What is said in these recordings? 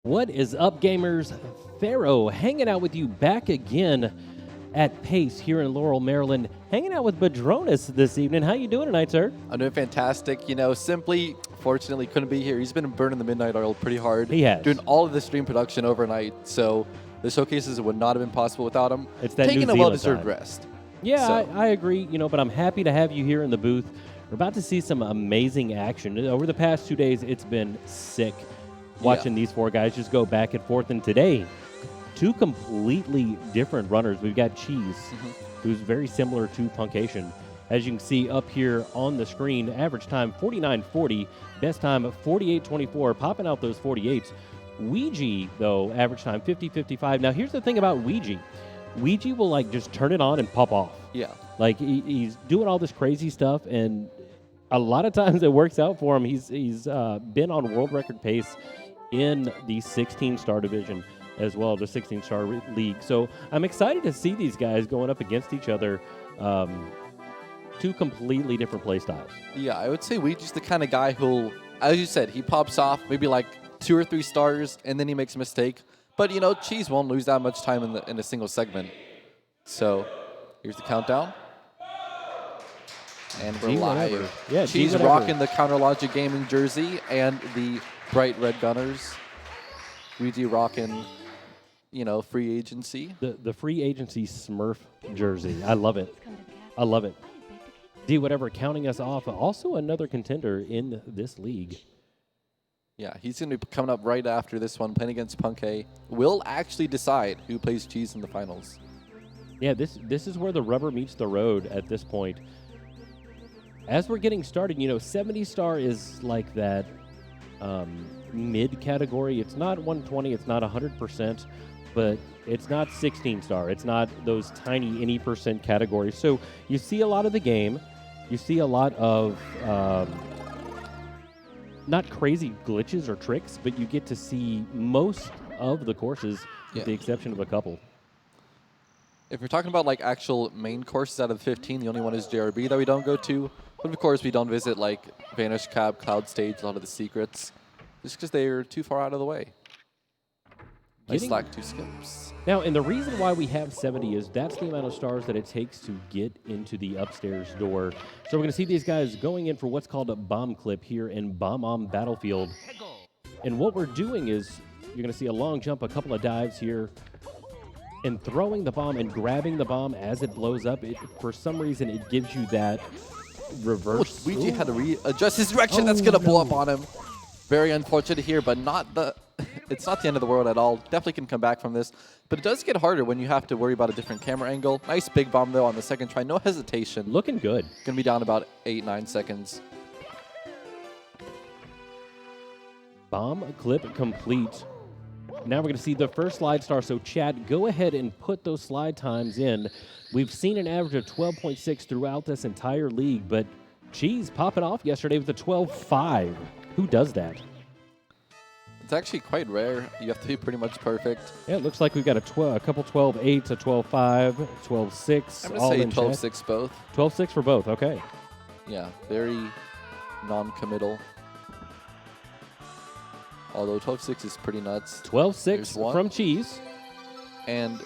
What is up, gamers? Pharaoh hanging out with you back again at PACE here in Laurel, Maryland. Hanging out with Badronis this evening. How you doing tonight, sir? I'm doing fantastic. You know, Simply, fortunately, couldn't be here. He's been burning the midnight oil pretty hard. He has. Doing all of the stream production overnight, so the showcases would not have been possible without him. It's that taking New a Zealand well-deserved time. rest. Yeah, So- I agree, but I'm happy to have you here in the booth. We're about to see some amazing action. Over the past 2 days, it's been sick watching these four guys just go back and forth. And today, two completely different runners. We've got Cheese, who's very similar to Punkation. As you can see up here on the screen, average time 49.40, best time 48.24, popping out those 48s. Weegee, though, average time 50.55. Now, here's the thing about Weegee. Weegee will, just turn it on and pop off. Yeah. He's doing all this crazy stuff, and a lot of times it works out for him. He's been on world record pace in the 16-star division as well, the 16-star league. So I'm excited to see these guys going up against each other. Two completely different play styles. Yeah, I would say Weegee's the kind of guy who'll, as you said, he pops off maybe like 2 or 3 stars, and then he makes a mistake. But, Cheese won't lose that much time in a single segment. So here's the countdown. And we're live. Yeah, Cheese rocking the Counter Logic Gaming jersey and the bright red Gunners. Weegee rocking, free agency. The free agency Smurf jersey. I love it. I love it. D whatever counting us off. Also another contender in this league. Yeah, he's going to be coming up right after this one, playing against Punk A. Will actually decide who plays Cheese in the finals. Yeah, this is where the rubber meets the road at this point. As we're getting started, 70-star is like that mid category. It's not 120, it's not 100%, but it's not 16-star. It's not those tiny any percent categories. So you see a lot of the game. You see a lot of not crazy glitches or tricks, but you get to see most of the courses, with the exception of a couple. If we're talking about actual main courses out of the 15, the only one is JRB that we don't go to. But of course, we don't visit Vanish Cab, Cloud Stage, a lot of the secrets, just because they're too far out of the way. Slack 2 skips. Now, and the reason why we have 70 is that's the amount of stars that it takes to get into the upstairs door. So we're going to see these guys going in for what's called a bomb clip here in Bomb Battlefield. And what we're doing is you're going to see a long jump, a couple of dives here, and throwing the bomb and grabbing the bomb as it blows up. For some reason, it gives you that reverse. Weegee had to readjust his direction. That's going to blow up on him. Very unfortunate here, but it's not the end of the world at all. Definitely can come back from this. But it does get harder when you have to worry about a different camera angle. Nice big bomb, though, on the second try. No hesitation. Looking good. Going to be down about 8-9 seconds. Bomb clip complete. Now we're going to see the first slide star. So, Chad, go ahead and put those slide times in. We've seen an average of 12.6 throughout this entire league, but Cheese popping off yesterday with a 12.5. Who does that? It's actually quite rare. You have to be pretty much perfect. Yeah, it looks like we've got a couple 12.8s, a 12.5, 12.6. I'm going to say 12.6 both. 12.6 for both, okay. Yeah, very non-committal. Although 12.6 is pretty nuts. 12.6 from Cheese. And,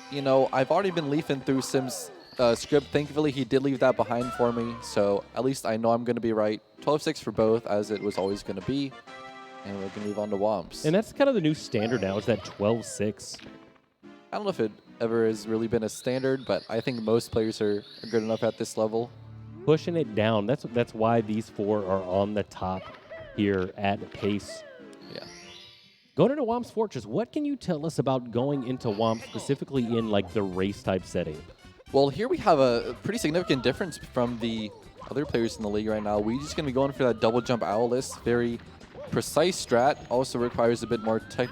I've already been leafing through Sim's script. Thankfully, he did leave that behind for me. So at least I know I'm going to be right. 12.6 for both, as it was always going to be. And we're going to move on to Whomps. And that's kind of the new standard now, is that 12.6. I don't know if it ever has really been a standard, but I think most players are good enough at this level. Pushing it down. That's why these four are on the top here at PACE. Yeah. Going into Whomp's Fortress, what can you tell us about going into Whomp, specifically in the race-type setting? Well, here we have a pretty significant difference from the other players in the league right now. We're just going to be going for that double jump owlless. Very precise strat. Also requires a bit more tech.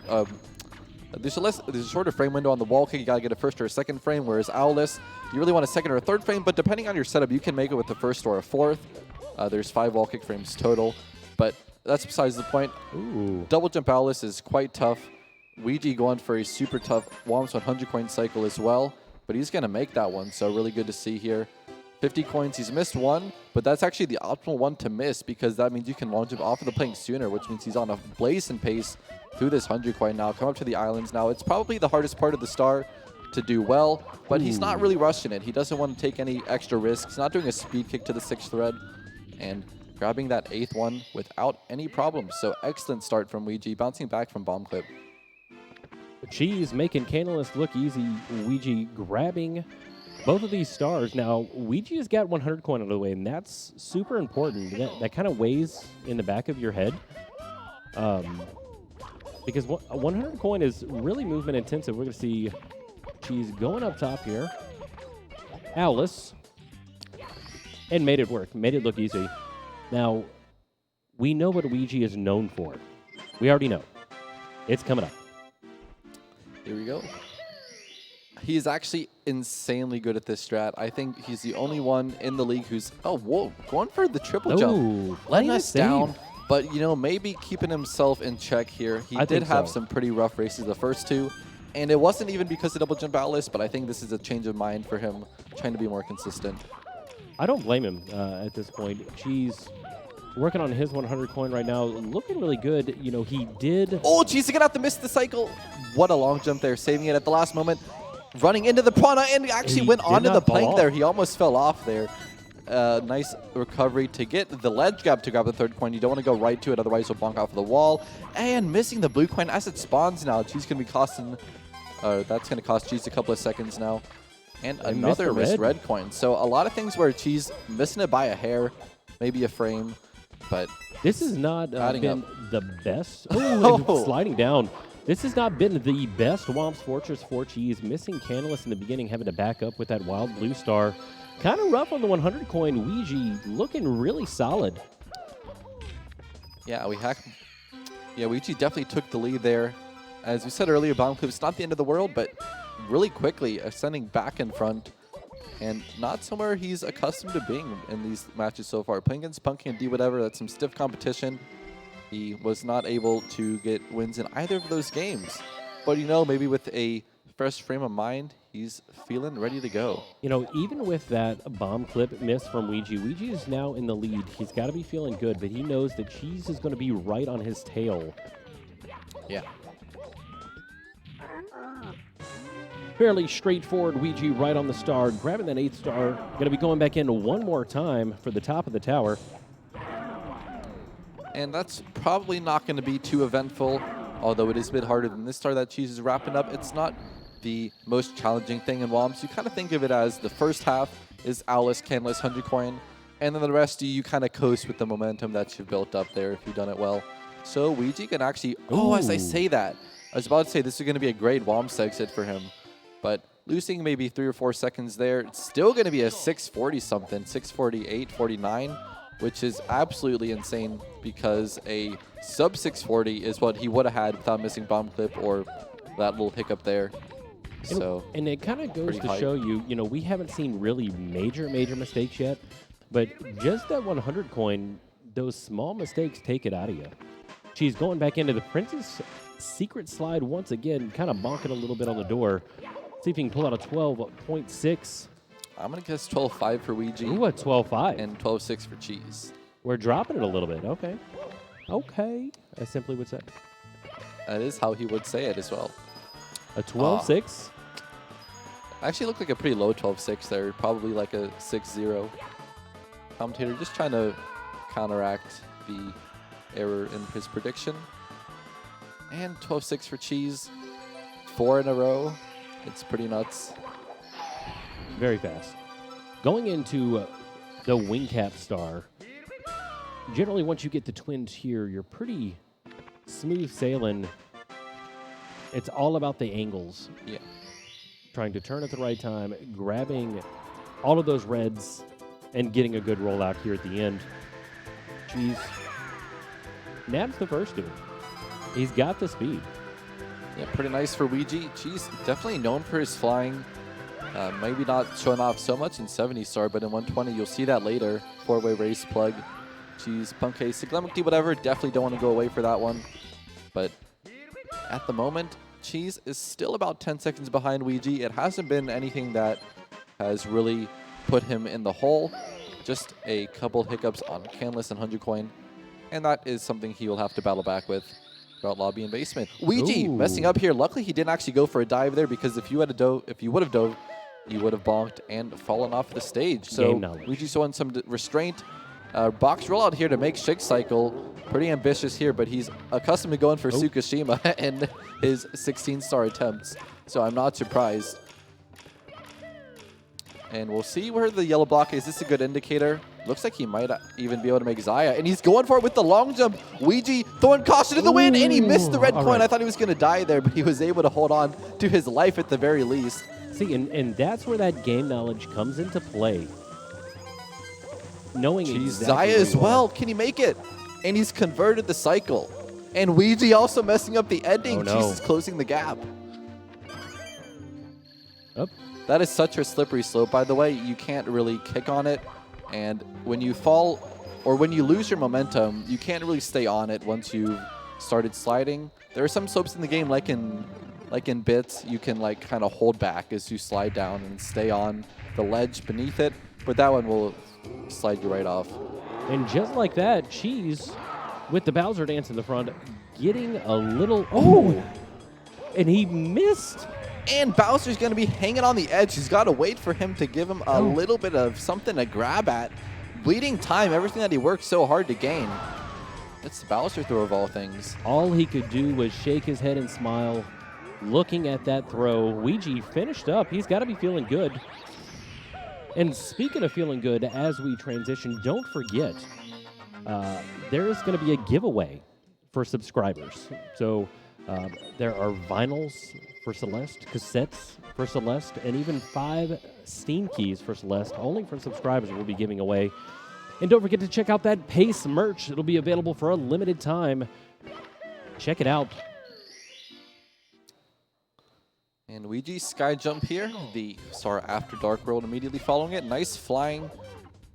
There's a shorter frame window on the wall kick. You got to get a first or a second frame, whereas owlless, you really want a second or a third frame, but depending on your setup, you can make it with the first or a fourth. There's 5 wall kick frames total, but that's besides the point. Ooh. Double jump owlless is quite tough. Weegee going for a super tough Whomp's 100 coin cycle as well, but he's going to make that one, so really good to see here. 50 coins. He's missed one, but that's actually the optimal one to miss because that means you can launch him off of the plane sooner, which means he's on a blazing pace through this 100 coin now. Come up to the islands now. It's probably the hardest part of the star to do well, but he's not really rushing it. He doesn't want to take any extra risks. Not doing a speed kick to the 6th thread and grabbing that 8th one without any problems. So excellent start from Weegee, bouncing back from bomb clip. Cheese making Canalist look easy. Weegee grabbing both of these stars. Now, Weegee has got 100 coin out of the way, and that's super important. That kind of weighs in the back of your head. Because 100 coin is really movement intensive. We're going to see Cheese going up top here. Alice. And made it work. Made it look easy. Now, we know what Weegee is known for. We already know. It's coming up. Here we go. He's actually insanely good at this strat. I think he's the only one in the league who's, oh, whoa, going for the triple jump. Letting us down, but, you know, maybe keeping himself in check here. He did have some pretty rough races the first two, and it wasn't even because of double jump out list, but I think this is a change of mind for him, trying to be more consistent. I don't blame him at this point. Cheese working on his 100 coin right now, looking really good. You know, he did. Oh, geez, he got out to miss the cycle. What a long jump there, saving it at the last moment. Running into the Prana and actually went onto the plank there. He almost fell off there. Nice recovery to get the ledge grab to grab the 3rd coin. You don't want to go right to it, otherwise you'll bonk off of the wall. And missing the blue coin as it spawns now. Cheese going to be costing, that's going to cost Cheese a couple of seconds now. And another missed red coin. So a lot of things where Cheese missing it by a hair, maybe a frame. But this has not been the best. Oh, sliding down. This has not been the best Whomp's Fortress for Cheese. Missing Canalist in the beginning, having to back up with that wild blue star. Kind of rough on the 100 coin. Weegee looking really solid. Yeah, Weegee definitely took the lead there. As we said earlier, bomb clip is not the end of the world, but really quickly ascending back in front. And not somewhere he's accustomed to being in these matches so far. Playing against Punky and D whatever, that's some stiff competition. He was not able to get wins in either of those games. But, you know, maybe with a fresh frame of mind, he's feeling ready to go. You know, even with that bomb clip miss from Weegee, Weegee is now in the lead. He's got to be feeling good, but he knows that Cheese is going to be right on his tail. Yeah. Fairly straightforward. Weegee right on the star, grabbing that 8th star. Going to be going back in one more time for the top of the tower. And that's probably not going to be too eventful, although it is a bit harder than this star that Cheese is wrapping up. It's not the most challenging thing in Whomps. You kind of think of it as the first half is Alice, Canalist, 100 coin, and then the rest you kind of coast with the momentum that you've built up there if you've done it well. So Weegee can actually, as I say that, I was about to say this is going to be a great Whomps exit for him, but losing maybe 3 or 4 seconds there, it's still going to be a 640 something, 648, 49, which is absolutely insane because a sub 640 is what he would have had without missing bomb clip or that little hiccup there. And it kind of goes to show you, you know, we haven't seen really major mistakes yet, but just that 100 coin, those small mistakes take it out of you. She's going back into the Prince's secret slide once again, kind of bonking a little bit on the door. See if he can pull out a 12.6. I'm going to guess 12.5 for Weegee. Ooh, a 12.5. And 12.6 for Cheese. We're dropping it a little bit. Okay. Okay, I simply would say. That is how he would say it as well. A 12.6? Actually looked like a pretty low 12.6 there. Probably like a 6.0. Commentator just trying to counteract the error in his prediction. And 12.6 for Cheese. 4 in a row. It's pretty nuts. Very fast. Going into the wing cap star, generally once you get the twins here, you're pretty smooth sailing. It's all about the angles. Yeah. Trying to turn at the right time, grabbing all of those reds, and getting a good rollout here at the end. Cheese nabs the first dude. He's got the speed. Yeah, pretty nice for Weegee. Cheese definitely known for his flying. Maybe not showing off so much in 70 star, but in 120 you'll see that later. 4-way race plug. Cheese, Punkay, Siglemity, whatever. Definitely don't want to go away for that one. But at the moment, Cheese is still about 10 seconds behind Weegee. It hasn't been anything that has really put him in the hole. Just a couple hiccups on Canless and 100 coin. And that is something he will have to battle back with throughout lobby and basement. Weegee messing up here. Luckily, he didn't actually go for a dive there, because if you would have dove, you would have bonked and fallen off the stage. So Weegee showing some restraint. Box rollout here to make Shake Cycle. Pretty ambitious here, but he's accustomed to going for Tsukishima in his 16-star attempts. So I'm not surprised. And we'll see where the yellow block is. This is a good indicator. Looks like he might even be able to make Zaya. And he's going for it with the long jump. Weegee throwing caution to the wind, and he missed the red coin. I thought he was going to die there, but he was able to hold on to his life at the very least. See, and that's where that game knowledge comes into play. Knowing exactly Zaya as well. Can he make it? And he's converted the cycle. And Weegee also messing up the ending. Oh, no. Jesus, closing the gap. Oh. That is such a slippery slope, by the way. You can't really kick on it. And when you fall, or when you lose your momentum, you can't really stay on it once you've started sliding. There are some slopes in the game, like in Bits, you can like kind of hold back as you slide down and stay on the ledge beneath it. But that one will slide you right off. And just like that, Cheese, with the Bowser dance in the front, getting a little... Oh! And he missed. And Bowser's going to be hanging on the edge. He's got to wait for him to give him a little bit of something to grab at. Bleeding time, everything that he worked so hard to gain. It's the Bowser throw of all things. All he could do was shake his head and smile, looking at that throw. Weegee finished up. He's got to be feeling good. And speaking of feeling good, as we transition, don't forget, there is going to be a giveaway for subscribers. So there are vinyls for Celeste, cassettes for Celeste, and even 5 Steam keys for Celeste, only for subscribers we'll be giving away. And don't forget to check out that PACE merch. It'll be available for a limited time. Check it out. And Weegee sky jump here. The Star After Dark World immediately following it. Nice flying.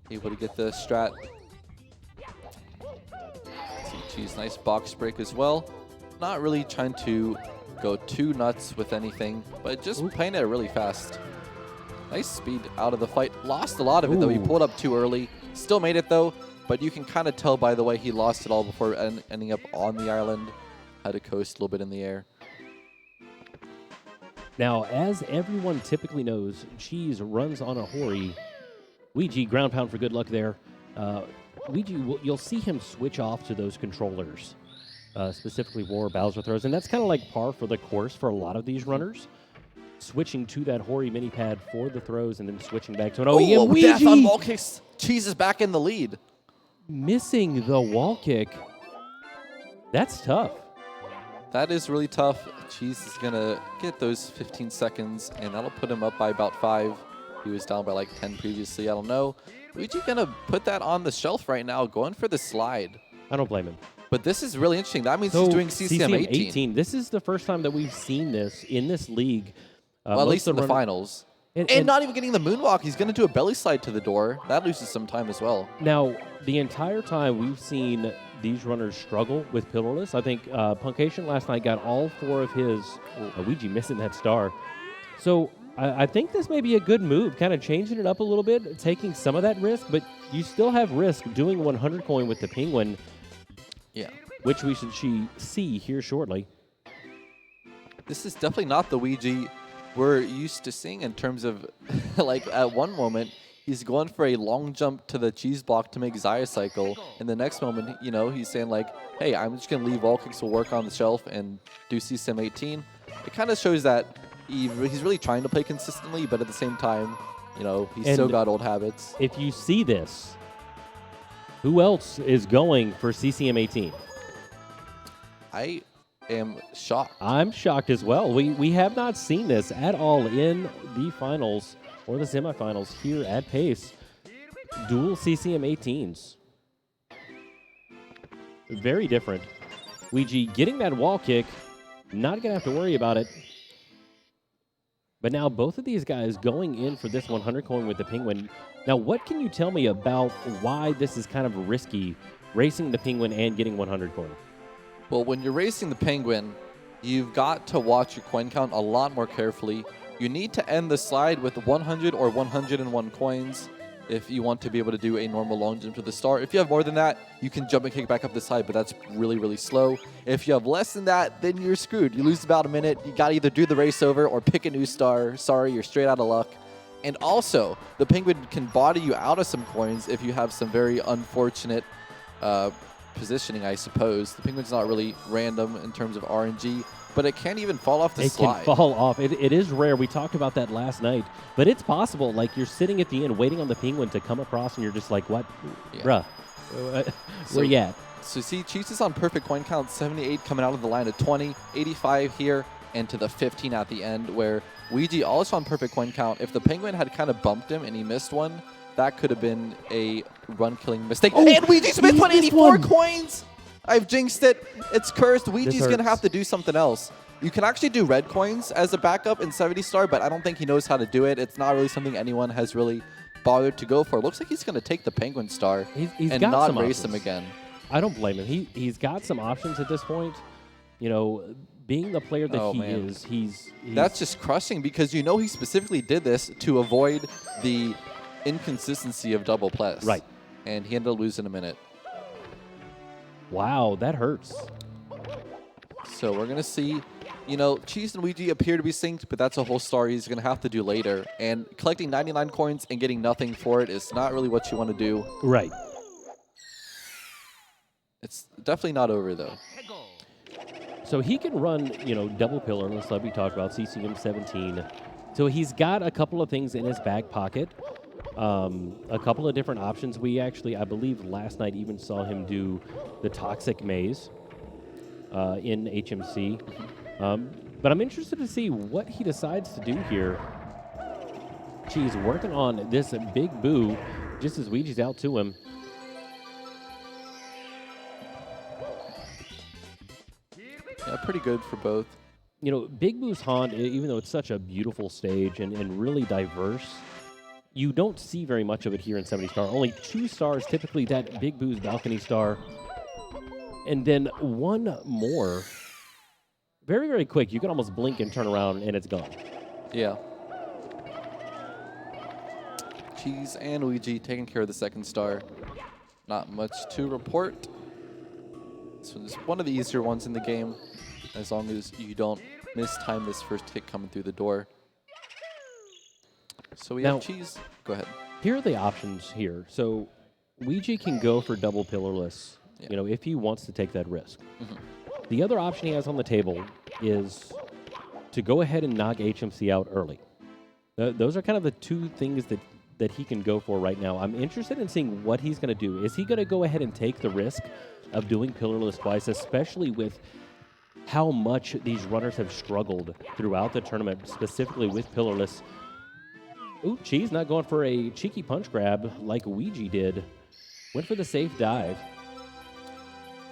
Able to get the strat. Cheese, nice box break as well. Not really trying to go too nuts with anything, but just playing it really fast. Nice speed out of the fight. Lost a lot of it, though. He pulled up too early. Still made it, though, but you can kind of tell by the way he lost it all before ending up on the island. Had to coast a little bit in the air. Now, as everyone typically knows, Cheese runs on a Hori. Weegee, ground pound for good luck there. Weegee, you'll see him switch off to those controllers, specifically War Bowser throws, and that's kind of like par for the course for a lot of these runners. Switching to that Hori mini pad for the throws and then switching back to an OEM. Death on wall kicks. Cheese is back in the lead. Missing the wall kick. That's tough. That is really tough. Cheese is going to get those 15 seconds, and that'll put him up by about 5. He was down by like 10 previously. I don't know. Weegee going to put that on the shelf right now, going for the slide. I don't blame him. But this is really interesting. That means he's doing CCM 18. This is the first time that we've seen this in this league. Well, at least in the finals. And not even getting the moonwalk. He's going to do a belly slide to the door. That loses some time as well. Now, the entire time we've seen these runners struggle with pillarless. I think Punkation last night got all 4 of his. Weegee missing that star. So I think this may be a good move, kind of changing it up a little bit, taking some of that risk, but you still have risk doing 100 coin with the Penguin. Yeah. Which we should see here shortly. This is definitely not the Weegee we're used to seeing in terms of, like, at one moment, he's going for a long jump to the cheese block to make Zaya cycle. And the next moment, you know, he's saying, like, hey, I'm just going to leave wall kicks to work on the shelf and do CCM 18. It kind of shows that he's really trying to play consistently, but at the same time, you know, he's still got old habits. If you see this, who else is going for CCM 18? I am shocked. I'm shocked as well. We have not seen this at all in the finals or the semifinals here at PACE. Dual CCM 18s. Very different. Weegee getting that wall kick, not going to have to worry about it. But now both of these guys going in for this 100 coin with the Penguin. Now, what can you tell me about why this is kind of risky, racing the Penguin and getting 100 coin? Well, when you're racing the Penguin, you've got to watch your coin count a lot more carefully. You need to end the slide with 100 or 101 coins if you want to be able to do a normal long jump to the star. If you have more than that, you can jump and kick back up the slide, but that's really, really slow. If you have less than that, then you're screwed. You lose about a minute. You got to either do the race over or pick a new star. Sorry, you're straight out of luck. And also, the penguin can body you out of some coins if you have some very unfortunate positioning, I suppose. The penguin's not really random in terms of RNG, but it can't even fall off the slide. It can fall off. It is rare. We talked about that last night, but it's possible. Like, you're sitting at the end waiting on the penguin to come across, and you're just like, what? Yeah. Bruh, where you at? So see, Cheese is on perfect coin count, 78 coming out of the line of 20, 85 here, and to the 15 at the end, where Weegee also on perfect coin count. If the penguin had kind of bumped him and he missed one, that could have been a run-killing mistake. Oh, and Weegee's missed 184 coins! I've jinxed it. It's cursed. Weegee's going to have to do something else. You can actually do red coins as a backup in 70 star, but I don't think he knows how to do it. It's not really something anyone has really bothered to go for. It looks like he's going to take the penguin star and not race him again. I don't blame him. He's got some options at this point. You know, being the player that he is, he's... That's just crushing, because you know he specifically did this to avoid the inconsistency of double plus. Right. And he ended up losing a minute. Wow, that hurts. So we're going to see, you know, Cheese and Weegee appear to be synced, but that's a whole story he's going to have to do later. And collecting 99 coins and getting nothing for it is not really what you want to do. Right. It's definitely not over, though. So he can run, you know, double pillarless, like we talked about, CCM17. So he's got a couple of things in his back pocket. A couple of different options. We actually, I believe, last night even saw him do the Toxic Maze in HMC. But I'm interested to see what he decides to do here. He's working on this big boo just as Weegee's out to him. Yeah, pretty good for both. You know, Big Boo's haunt, even though it's such a beautiful stage and really diverse, you don't see very much of it here in 70 star. Only 2 stars, typically that Big Boo's balcony star. And then one more. Very, very quick. You can almost blink and turn around and it's gone. Yeah. Cheese and Weegee taking care of the second star. Not much to report. So it's one of the easier ones in the game, as long as you don't mistime this first hit coming through the door. So we have Cheese. Go ahead. Here are the options here. So Weegee can go for double pillarless, you know, if he wants to take that risk. The other option he has on the table is to go ahead and knock HMC out early. Those are kind of the two things that he can go for right now. I'm interested in seeing what he's going to do. Is he going to go ahead and take the risk of doing pillarless twice, especially with how much these runners have struggled throughout the tournament, specifically with pillarless? Ooh, Cheese not going for a cheeky punch grab like Weegee did. Went for the safe dive.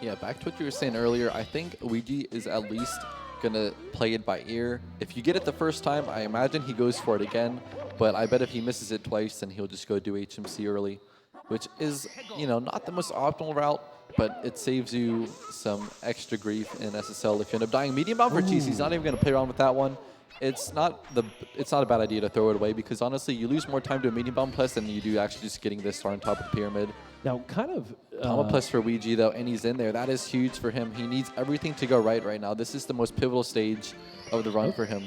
Yeah, back to what you were saying earlier, I think Weegee is at least going to play it by ear. If you get it the first time, I imagine he goes for it again. But I bet if he misses it twice, then he'll just go do HMC early, which is, you know, not the most optimal route, but it saves you some extra grief in SSL if you end up dying. Medium bomb for Cheese. He's not even going to play around with that one. It's not a bad idea to throw it away, because honestly, you lose more time to a medium bomb plus than you do actually just getting this star on top of the pyramid. Now, kind of... Comma plus for Weegee, though, and he's in there. That is huge for him. He needs everything to go right now. This is the most pivotal stage of the run for him.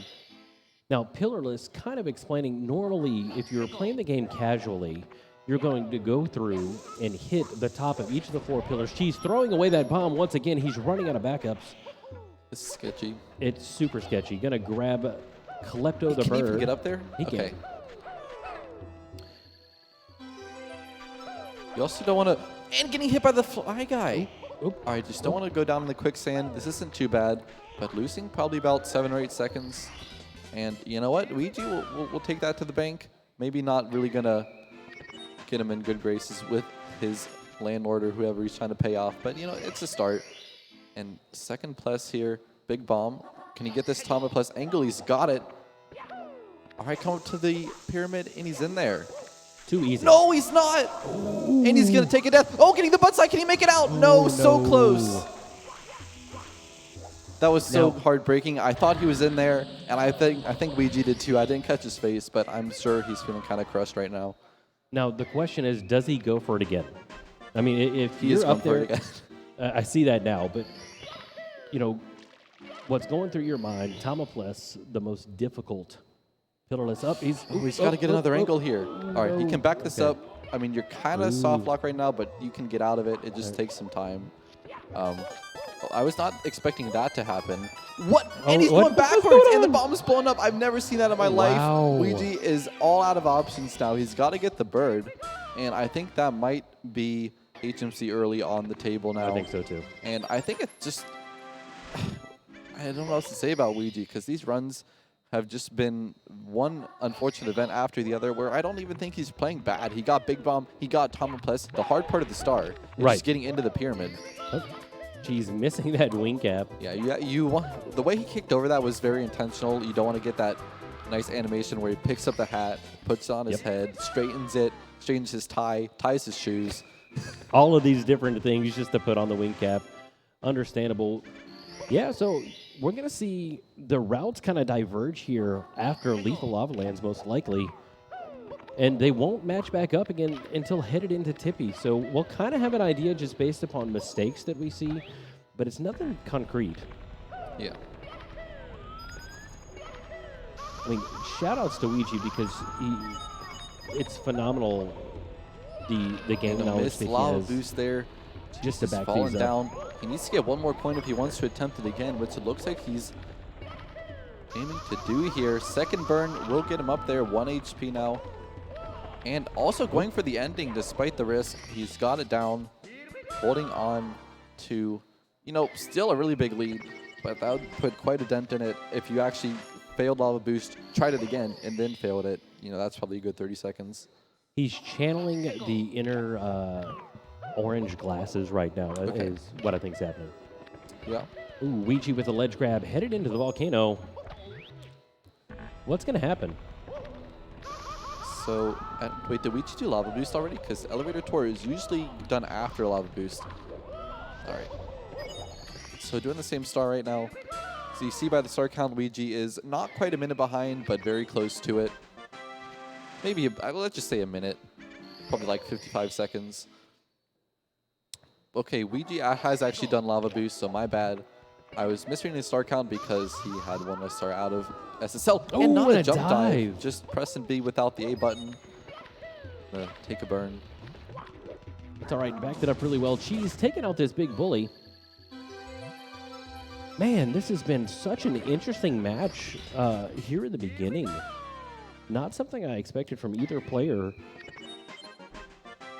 Now, pillarless, kind of explaining, normally, if you're playing the game casually, you're going to go through and hit the top of each of the 4 pillars. Cheese throwing away that bomb once again. He's running out of backups. This is sketchy. It's super sketchy. Gonna grab Klepto the bird. Can he even get up there? He can. You also don't want to... And getting hit by the fly guy. Oop. All right, just don't want to go down in the quicksand. This isn't too bad, but losing probably about 7 or 8 seconds. And you know what? Weegee will take that to the bank. Maybe not really going to get him in good graces with his landlord or whoever he's trying to pay off. But, you know, it's a start. And second plus here, big bomb. Can he get this Tama plus angle? He's got it. All right, come up to the pyramid, and he's in there. Too easy. No, he's not. Ooh. And he's going to take a death. Oh, getting the butt side. Can he make it out? No, so close. That was so Now- heartbreaking. I thought he was in there, and I think Weegee did too. I didn't catch his face, but I'm sure he's feeling kind of crushed right now. Now, the question is, does he go for it again? I mean, if He is you're going up for it there, again. I see that now, but, you know, what's going through your mind, Tomopless, the most difficult pillarless up. He's Got to get another angle here. All right, he can back this Okay. up. I mean, you're kind of soft lock right now, but you can get out of it. It just takes some time. I was not expecting that to happen. What? And he's what? going What's backwards, going and the on? bomb's blowing up. I've never seen that in my Wow. life. Weegee is all out of options now. He's got to get the bird, and I think that might be HMC early on the table now. I think so too. And I think it's just, I don't know what else to say about Weegee, because these runs have just been one unfortunate event after the other where I don't even think he's playing bad. He got Big Bomb, he got Tomopless, the hard part of the star, and Right. just getting into the pyramid. Oh, geez, missing that wing cap. Yeah, you want, the way he kicked over that was very intentional. You don't want to get that nice animation where he picks up the hat, puts it on his head, straightens it, straightens his tie, ties his shoes. All of these different things just to put on the wing cap. Understandable. Yeah, so we're going to see the routes kind of diverge here after Lethal Lava Lands, most likely. And they won't match back up again until headed into Tippy. So we'll kind of have an idea just based upon mistakes that we see, but it's nothing concrete. Yeah. I mean, shout-outs to Weegee because it's phenomenal the game And a knowledge missed that he lava has. boost there. Just to He's back falling these up. down. He needs to get one more point if he wants to attempt it again, which it looks like he's aiming to do here. Second burn will get him up there, 1 HP now. And also going for the ending despite the risk. He's got it down, holding on to, you know, still a really big lead, but that would put quite a dent in it if you actually failed lava boost, tried it again, and then failed it. You know, that's probably a good 30 seconds. He's channeling the inner orange glasses right now. Is what I think is happening. Yeah. Ooh, Weegee with a ledge grab headed into the volcano. What's going to happen? So, wait, did we do lava boost already? Because elevator tour is usually done after lava boost. All right. So doing the same star right now. So you see by the star count, Weegee is not quite a minute behind, but very close to it. Maybe, let's just say a minute. Probably like 55 seconds. Okay, Weegee has actually done lava boost, so my bad. I was misreading his star count because he had one less star out of SSL. Oh, and not and a a jump dive. dive. Just press and B without the A button. Take a burn. It's all right. Backed it up really well. Cheese taking out this big bully. Man, this has been such an interesting match here in the beginning. Not something I expected from either player.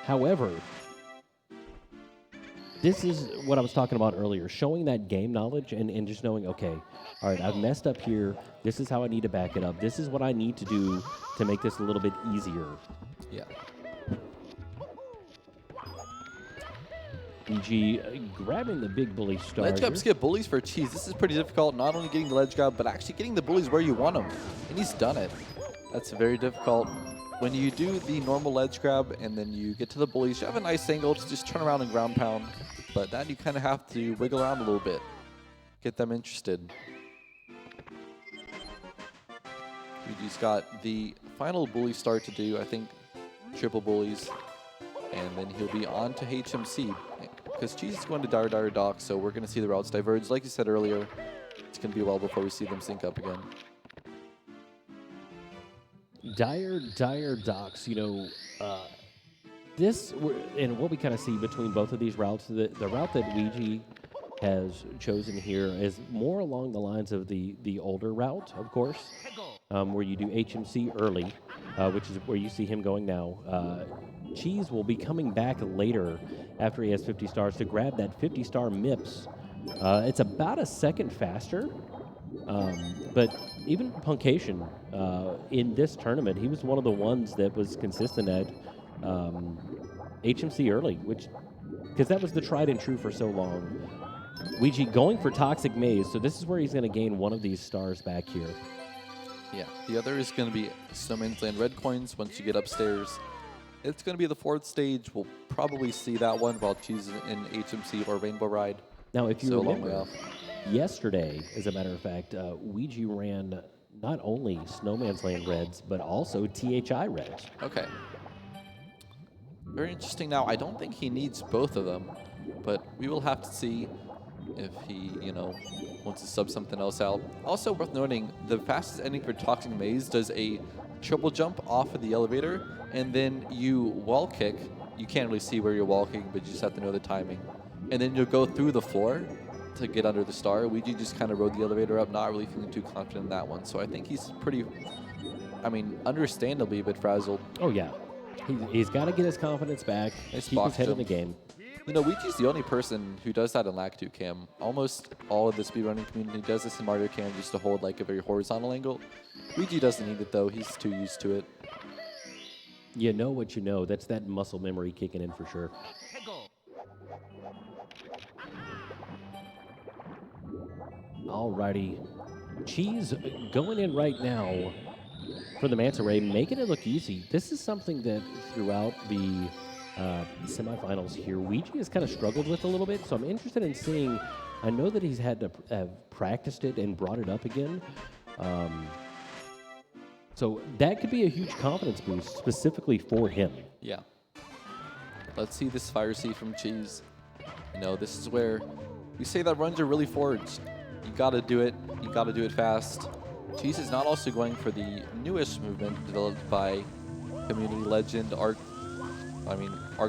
However, this is what I was talking about earlier, showing that game knowledge and just knowing, okay, all right, I've messed up here. This is how I need to back it up. This is what I need to do to make this a little bit easier. Yeah. Weegee grabbing the big bully star. Ledge grab here. skip bullies for Cheese. This is pretty difficult, not only getting the ledge grab, but actually getting the bullies where you want them. And he's done it. That's very difficult. When you do the normal ledge grab and then you get to the bullies, you have a nice angle to just turn around and ground pound. But then you kind of have to wiggle around a little bit, get them interested. Weegee's got the final bully start to do, I think, triple bullies. And then he'll be on to HMC. Because Cheese is going to Dire Dock, so we're going to see the routes diverge. Like you said earlier, it's going to be a while before we see them sync up again. Dire Docks, you know, this, and what we kind of see between both of these routes, the route that Weegee has chosen here is more along the lines of the older route, of course, where you do HMC early, which is where you see him going now. Cheese will be coming back later after he has 50 stars to grab that 50-star MIPS. It's about a second faster, but even Puncation in this tournament, he was one of the ones that was consistent at HMC early, because that was the tried and true for so long. Weegee going for Toxic Maze, so this is where he's going to gain one of these stars back here. Yeah, the other is going to be Snowman's Land Red Coins once you get upstairs. It's going to be the fourth stage. We'll probably see that one while Cheese is in HMC or Rainbow Ride. Now, if you So a long way remember, off. yesterday, as a matter of fact, Weegee ran not only Snowman's Lane Reds, but also THI Reds. Okay. Very interesting. Now, I don't think he needs both of them, but we will have to see if he, wants to sub something else out. Also worth noting, the fastest ending for Toxic Maze does a triple jump off of the elevator, and then you wall kick. You can't really see where you're walking, but you just have to know the timing. And then you'll go through the floor to get under the star. Weegee just kind of rode the elevator up, not really feeling too confident in that one. So I think he's pretty, understandably a bit frazzled. Oh, yeah. He's got to get his confidence back, keep his head in the game. Weegee's the only person who does that in Lactu Cam. Almost all of the speedrunning community does this in Mario Cam just to hold like a very horizontal angle. Weegee doesn't need it though, he's too used to it. You know what you know. That's that muscle memory kicking in for sure. Alrighty. Cheese going in right now for the Manta Ray, making it look easy. This is something that throughout the semifinals here, Weegee has kind of struggled with a little bit, so I'm interested in seeing. I know that he's had to have practiced it and brought it up again. So that could be a huge confidence boost specifically for him. Yeah. Let's see this Fire Sea from Cheese. This is where we say that runs are really forged. You gotta do it. You gotta do it fast. Cheese is not also going for the newest movement developed by community legend Arc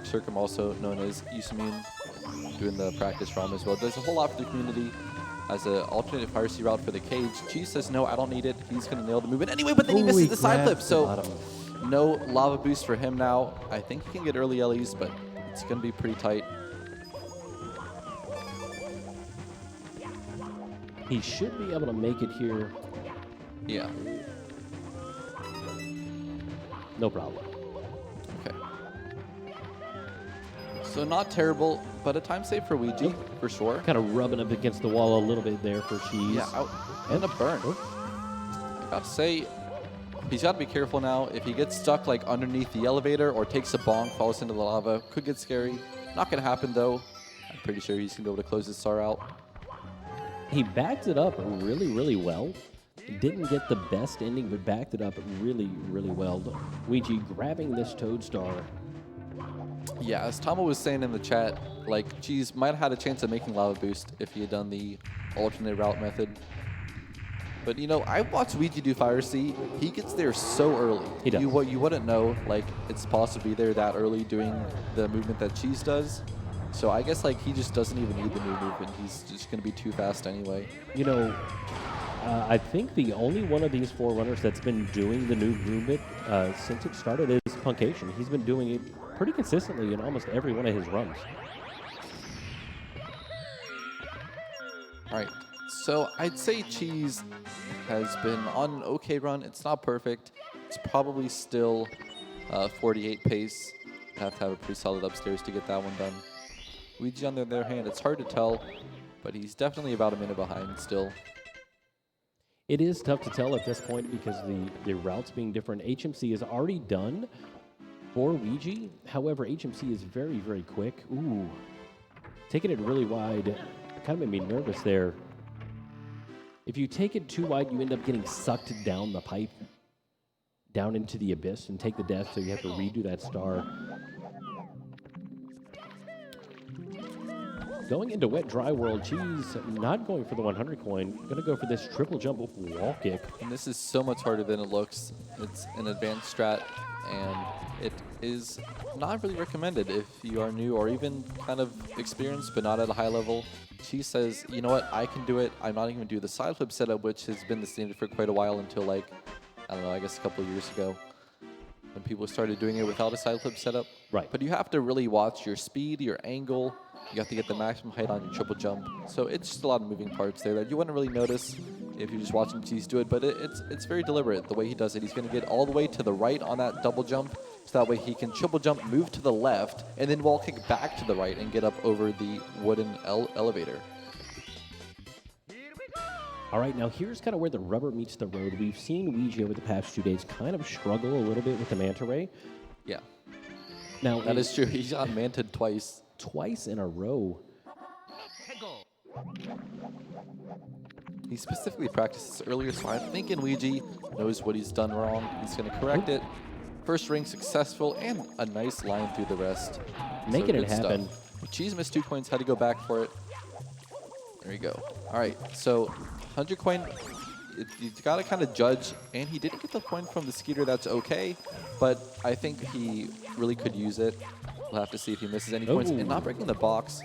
Circum, also known as Yusumin, doing the practice ROM as well. Does a whole lot for the community as an alternate Fire Sea route for the cage. Cheese says, no, I don't need it. He's going to nail the movement anyway, but then he misses the side flip. So no lava boost for him now. I think he can get early LEs, but it's going to be pretty tight. He should be able to make it here. Yeah. No problem. Okay. So not terrible, but a time save for Weegee, for sure. Kind of rubbing up against the wall a little bit there for Cheese. Yeah, out. And a burn. I gotta say, he's got to be careful now. If he gets stuck like underneath the elevator or takes a bonk, falls into the lava, could get scary. Not gonna happen though. I'm pretty sure he's gonna be able to close his star out. He backed it up really, really well. Didn't get the best ending, but backed it up really, really well. Weegee grabbing this Toad Star. Yeah, as Tama was saying in the chat, like, Cheese might have had a chance of making Lava Boost if he had done the alternate route method. But, I watched Weegee do Fire Sea. He gets there so early. He does. You wouldn't know, like, it's possible to be there that early doing the movement that Cheese does. So I guess, like, he just doesn't even need the new movement. He's just going to be too fast anyway. I think the only one of these four runners that's been doing the new movement since it started is Punkation. He's been doing it pretty consistently in almost every one of his runs. All right, so I'd say Cheese has been on an okay run. It's not perfect. It's probably still 48 pace. You have to have a pretty solid upstairs to get that one done. Weegee, on the other hand, it's hard to tell, but he's definitely about a minute behind still. It is tough to tell at this point because the routes being different. HMC is already done for Weegee. However, HMC is very, very quick. Ooh, taking it really wide kind of made me nervous there. If you take it too wide, you end up getting sucked down the pipe, down into the abyss, and take the death, so you have to redo that star. Going into Wet Dry World, Cheese not going for the 100 coin, going to go for this triple jump wall kick. And this is so much harder than it looks. It's an advanced strat, and it is not really recommended if you are new or even kind of experienced but not at a high level. Cheese says, you know what, I can do it. I'm not even going to do the side flip setup, which has been the standard for quite a while until, like, I don't know, I guess a couple of years ago when people started doing it without a side flip setup. Right. But you have to really watch your speed, your angle. You have to get the maximum height on your triple jump. So it's just a lot of moving parts there that you wouldn't really notice if you're just watching Cheese do it. But it's very deliberate the way he does it. He's going to get all the way to the right on that double jump. So that way he can triple jump, move to the left, and then wall kick back to the right and get up over the wooden elevator. All right, now here's kind of where the rubber meets the road. We've seen Weegee over the past 2 days kind of struggle a little bit with the Manta Ray. Yeah. Now that is true. He's on Manted twice. Twice in a row. He specifically practiced this earlier, so I'm thinking Weegee knows what he's done wrong. He's going to correct it. First ring successful, and a nice line through the rest. Making it good happen. stuff. Cheese missed 2 coins, had to go back for it. There you go. All right, so 100 coin, you got to kind of judge, and he didn't get the coin from the Skeeter. That's okay, but I think he really could use it. We'll have to see if he misses any points. And not breaking the box,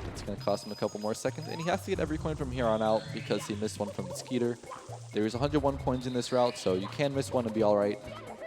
it's going to cost him a couple more seconds, and he has to get every coin from here on out because he missed one from the Skeeter. There's 101 coins in this route, so you can miss one and be all right.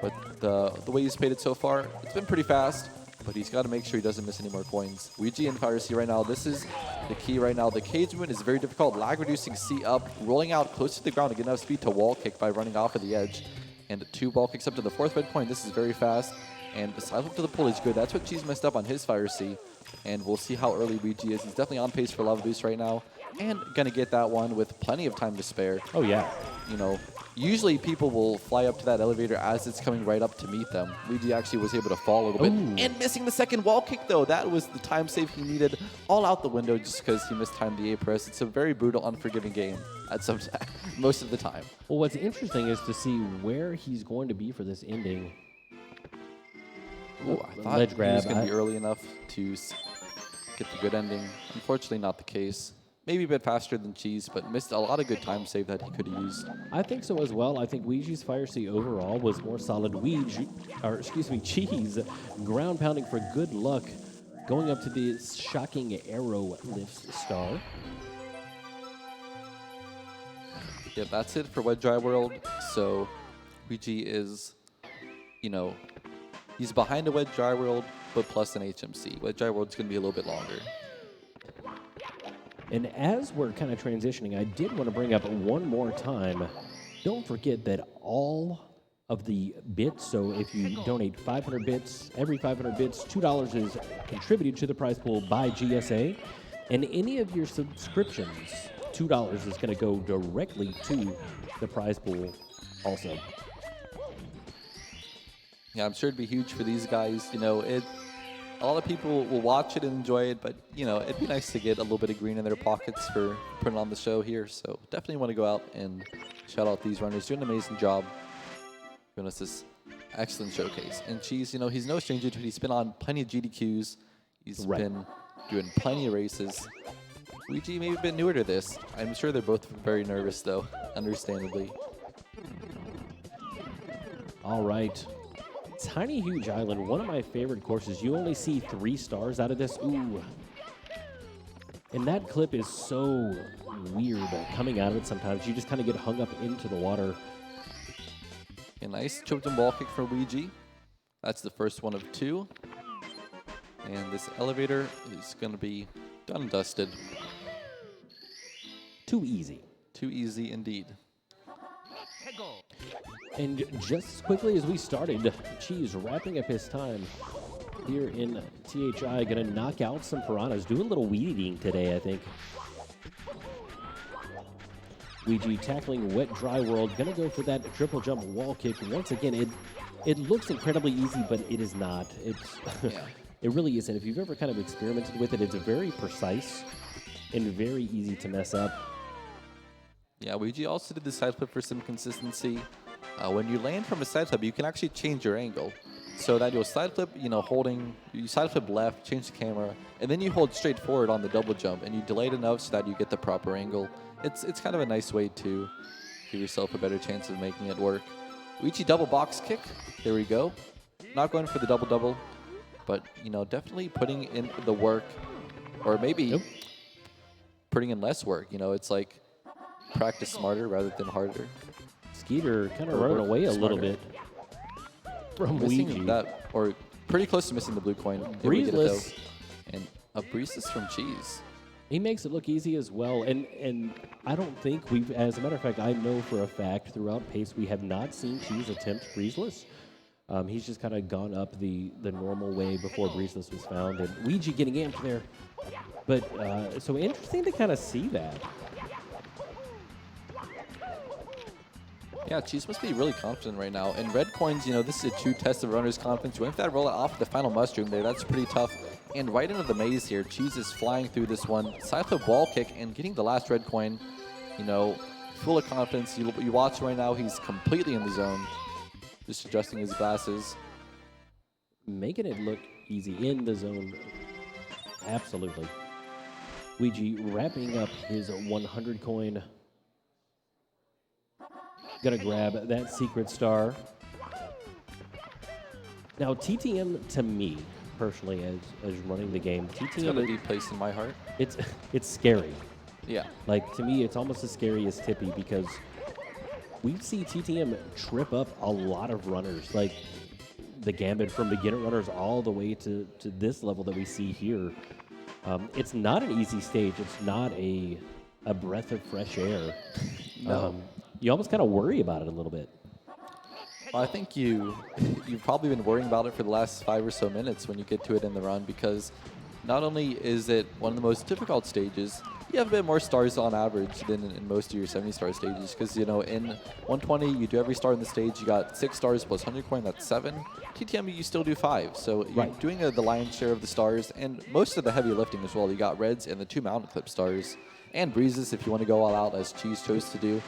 But the way he's played it so far, it's been pretty fast, but he's got to make sure he doesn't miss any more coins. Weegee and Fire C right now, this is the key right now. The cage movement is very difficult. Lag reducing C up, rolling out close to the ground to get enough speed to wall kick by running off of the edge. And 2 ball kicks up to the 4th red coin. This is very fast. And the side flip to the pull is good. That's what Cheese messed up on his Fire C. And we'll see how early Weegee is. He's definitely on pace for Lava Boost right now. And going to get that one with plenty of time to spare. Oh, yeah. You know, usually people will fly up to that elevator as it's coming right up to meet them. Weegee actually was able to fall a little bit. And missing the second wall kick, though. That was the time save he needed all out the window just because he mistimed the A press. It's a very brutal, unforgiving game at some most of the time. Well, what's interesting is to see where he's going to be for this ending. Ooh, I thought ledge he grab. was going to be early enough to get the good ending. Unfortunately, not the case. Maybe a bit faster than Cheese, but missed a lot of good time save that he could have used. I think so as well. I think Weegee's Fire C overall was more solid. Cheese ground pounding for good luck, going up to the shocking arrow lifts star. Yeah, that's it for Wedge Dry World. So Weegee is, you know, he's behind a Wedge Dry World, but plus an HMC. Wedge Dry World's going to be a little bit longer. And as we're kind of transitioning, I did want to bring up one more time. Don't forget that all of the bits, so if you donate 500 bits, every 500 bits, $2 is contributed to the prize pool by GSA. And any of your subscriptions, $2 is going to go directly to the prize pool also. Yeah, I'm sure it'd be huge for these guys. You know, a lot of people will watch it and enjoy it, but, you know, it'd be nice to get a little bit of green in their pockets for putting on the show here. So definitely want to go out and shout out these runners. Doing an amazing job giving us this excellent showcase. And Cheese, you know, he's no stranger to it. He's been on plenty of GDQs. He's been doing plenty of races. Weegee maybe a bit newer to this. I'm sure they're both very nervous, though, understandably. All right. Tiny Huge Island, one of my favorite courses. You only see 3 stars out of this. Ooh. And that clip is so weird coming out of it sometimes. You just kind of get hung up into the water. A nice choked and ball kick for Weegee. That's the first one of 2. And this elevator is going to be done and dusted. Too easy. Too easy indeed. And just as quickly as we started, Cheese wrapping up his time here in THI. Going to knock out some piranhas. Do a little weed eating today, I think. Weegee tackling Wet Dry World. Going to go for that triple jump wall kick. Once again, it looks incredibly easy, but it is not. It's it really isn't. If you've ever kind of experimented with it, it's very precise and very easy to mess up. Yeah, Weegee also did the side flip for some consistency. When you land from a side flip, you can actually change your angle. So that you'll side flip, you know, you side flip left, change the camera, and then you hold straight forward on the double jump, and you delay it enough so that you get the proper angle. It's kind of a nice way to give yourself a better chance of making it work. Weegee double box kick. There we go. Not going for the double-double, but, you know, definitely putting in the work, or maybe putting in less work. You know, it's like practice smarter rather than harder. Skeeter kind of running away a little bit from Weegee. That, or pretty close to missing the blue coin. Breezeless. And a breezeless from Cheese. He makes it look easy as well. And I don't think we've, as a matter of fact, I know for a fact throughout PACE, we have not seen Cheese attempt breezeless. He's just kind of gone up the normal way before breezeless was found. And Weegee getting amped there. But so interesting to kind of see that. Yeah, Cheese must be really confident right now. And red coins, you know, this is a true test of runner's confidence. You went for that roll off the final mushroom there. That's pretty tough. And right into the maze here. Cheese is flying through this one. Scytho ball kick and getting the last red coin. You know, full of confidence. You watch right now, he's completely in the zone. Just adjusting his glasses. Making it look easy in the zone. Absolutely. Weegee wrapping up his 100 coin. Gonna grab that secret star. Now, TTM to me, personally, as running the game, It's got a TTM, deep place in my heart. it's scary. Yeah. Like, to me, it's almost as scary as Tippy because we see TTM trip up a lot of runners, like the gambit from beginner runners all the way to this level that we see here. It's not an easy stage. It's not a breath of fresh air. No. You almost kind of worry about it a little bit. Well, I think you've probably been worrying about it for the last 5 or so minutes when you get to it in the run, because not only is it one of the most difficult stages, you have a bit more stars on average than in most of your 70-star stages, because, you know, in 120, you do every star in the stage, you got 6 stars plus 100 coin, that's 7. TTM, you still do 5, so you're Right. doing the lion's share of the stars, and most of the heavy lifting as well. You got reds and the 2 mountain clip stars, and breezes if you want to go all out, as Cheese chose to do.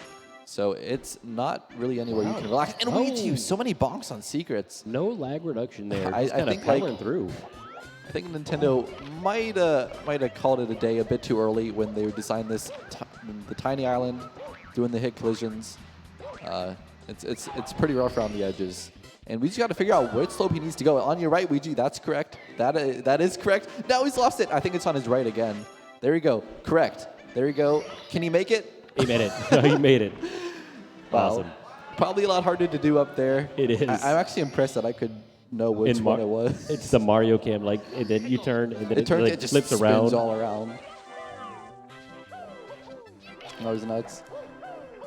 So it's not really anywhere you can relax. And Weegee, so many bonks on secrets. No lag reduction there. I Just kind of think, like, powering through. I think Nintendo might have called it a day a bit too early when they designed this the tiny island, doing the hit collisions. It's pretty rough around the edges, and we just got to figure out which slope he needs to go. On your right, Weegee, that's correct. That is correct. Now he's lost it. I think it's on his right again. There we go. Correct. There we go. Can he make it? He made it. He made it. Wow. Awesome. Probably a lot harder to do up there. It is. I'm actually impressed that I could know which one it was. It's the Mario cam, like, and then you turn, and then it like, just flips spins around. all around. That was nuts.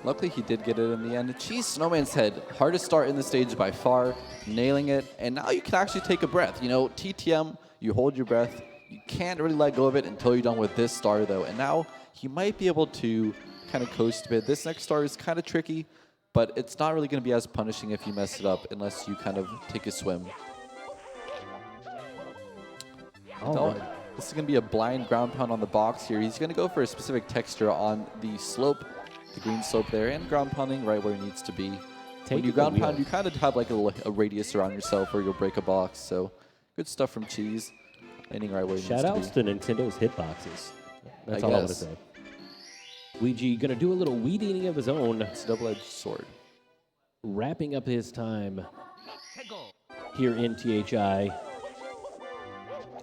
Luckily, he did get it in the end. Cheese Snowman's head, hardest start in the stage by far, nailing it. And now you can actually take a breath. You know, TTM, you hold your breath. You can't really let go of it until you're done with this star, though. And now he might be able to kind of coast a bit. This next star is kind of tricky, but it's not really going to be as punishing if you mess it up unless you kind of take a swim. All right. This is going to be a blind ground pound on the box here. He's going to go for a specific texture on the slope, the green slope there, and ground pounding right where it needs to be. When you ground pound, you kind of have like a radius around yourself where you'll break a box. So good stuff from Cheese, landing right where it needs to be. Shout-outs to Nintendo's hitboxes. That's all I'm going to say. Weegee going to do a little weed eating of his own. It's a double-edged sword. Wrapping up his time here in THI.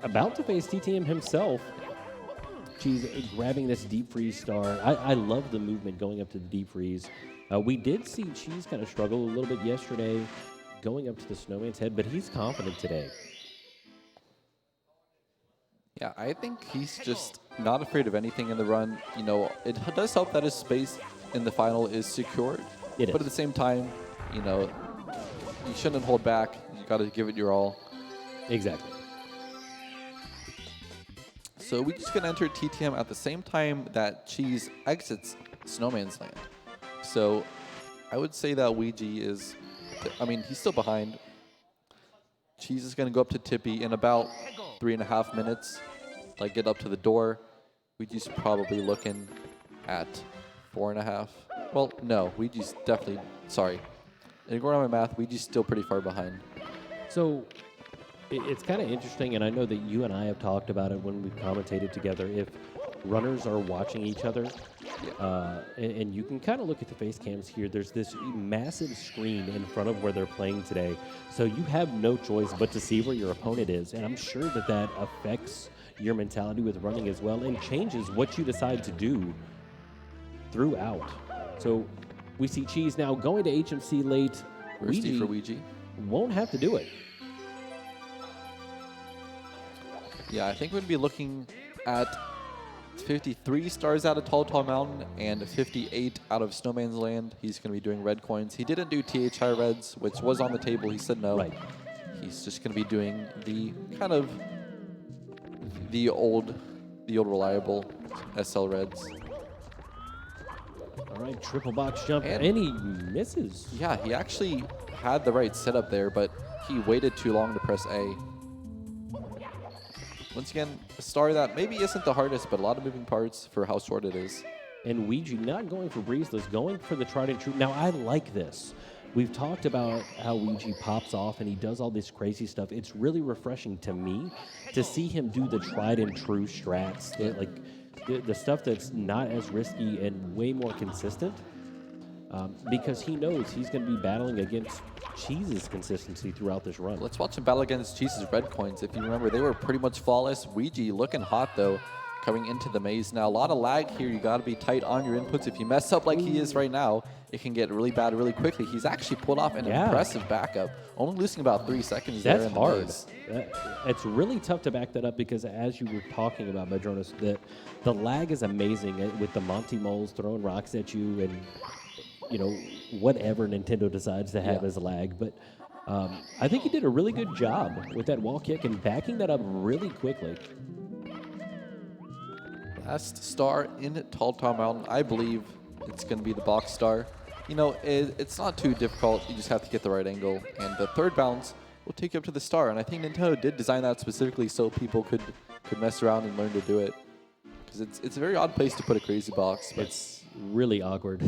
About to face TTM himself. She's grabbing this deep freeze star. I love the movement going up to the deep freeze. We did see Cheese kind of struggle a little bit yesterday going up to the Snowman's head, but he's confident today. Yeah, I think he's just not afraid of anything in the run. You know, it does help that his space in the final is secured. It is. But at the same time, you know, you shouldn't hold back. You got to give it your all. Exactly. So we're just going to enter TTM at the same time that Cheese exits Snowman's land. So I would say that Weegee is, I mean, he's still behind. Cheese is going to go up to Tippy in about 3.5 minutes. Like, get up to the door. Weegee's probably looking at 4.5. Well, no, Weegee's definitely, sorry. Ignoring my math, Weegee's still pretty far behind. So it's kind of interesting, and I know that you and I have talked about it when we've commentated together. If runners are watching each other, and you can kind of look at the face cams here, there's this massive screen in front of where they're playing today. So you have no choice but to see where your opponent is, and I'm sure that that affects your mentality with running as well and changes what you decide to do throughout. So we see Cheese now going to HMC late. Thirsty for Weegee. Won't have to do it. Yeah, I think we'd be looking at 53 stars out of Tall Mountain and 58 out of Snowman's Land. He's going to be doing red coins. He didn't do THI reds, which was on the table. He said no. Right. He's just going to be doing the kind of the old reliable SL reds. All right, triple box jump, and he misses. Yeah, he actually had the right setup there, but he waited too long to press A. Once again, a star that maybe isn't the hardest, but a lot of moving parts for how short it is. And Weegee not going for breezeless, going for the tried and true. Now, I like this. We've talked about how Weegee pops off and he does all this crazy stuff. It's really refreshing to me to see him do the tried and true strats, the stuff that's not as risky and way more consistent, because he knows he's going to be battling against Cheese's consistency throughout this run. Let's watch him battle against Cheese's red coins. If you remember, they were pretty much flawless. Weegee looking hot, though, coming into the maze. Now, a lot of lag here. You got to be tight on your inputs. If you mess up like he is right now, it can get really bad really quickly. He's actually pulled off an impressive backup, only losing about 3 seconds there in the maze. It's really tough to back that up because, as you were talking about, Madronas, the lag is amazing with the Monty Moles throwing rocks at you and, you know, whatever Nintendo decides to have as lag. But I think he did a really good job with that wall kick and backing that up really quickly. Last star in Tall Tall Mountain, I believe it's going to be the box star. You know, it's not too difficult. You just have to get the right angle. And the third bounce will take you up to the star. And I think Nintendo did design that specifically so people could mess around and learn to do it. Because it's a very odd place to put a crazy box. But It's really awkward.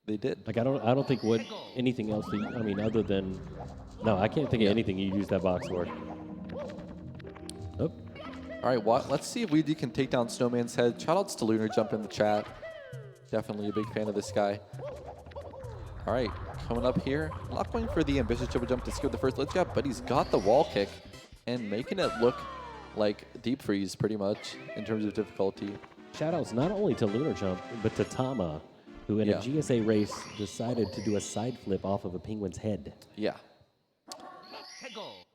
they did. Like, I don't think anything else, other than, no, I can't think of anything you use that box for. Oh. All right, let's see if Weegee can take down Snowman's head. Shoutouts to Lunar Jump in the chat. Definitely a big fan of this guy. All right, coming up here. Not going for the ambitious triple jump to skip the first ledge gap, but he's got the wall kick and making it look like deep freeze pretty much in terms of difficulty. Shoutouts not only to Lunar Jump, but to Tama, who in a GSA race decided to do a side flip off of a penguin's head. Yeah.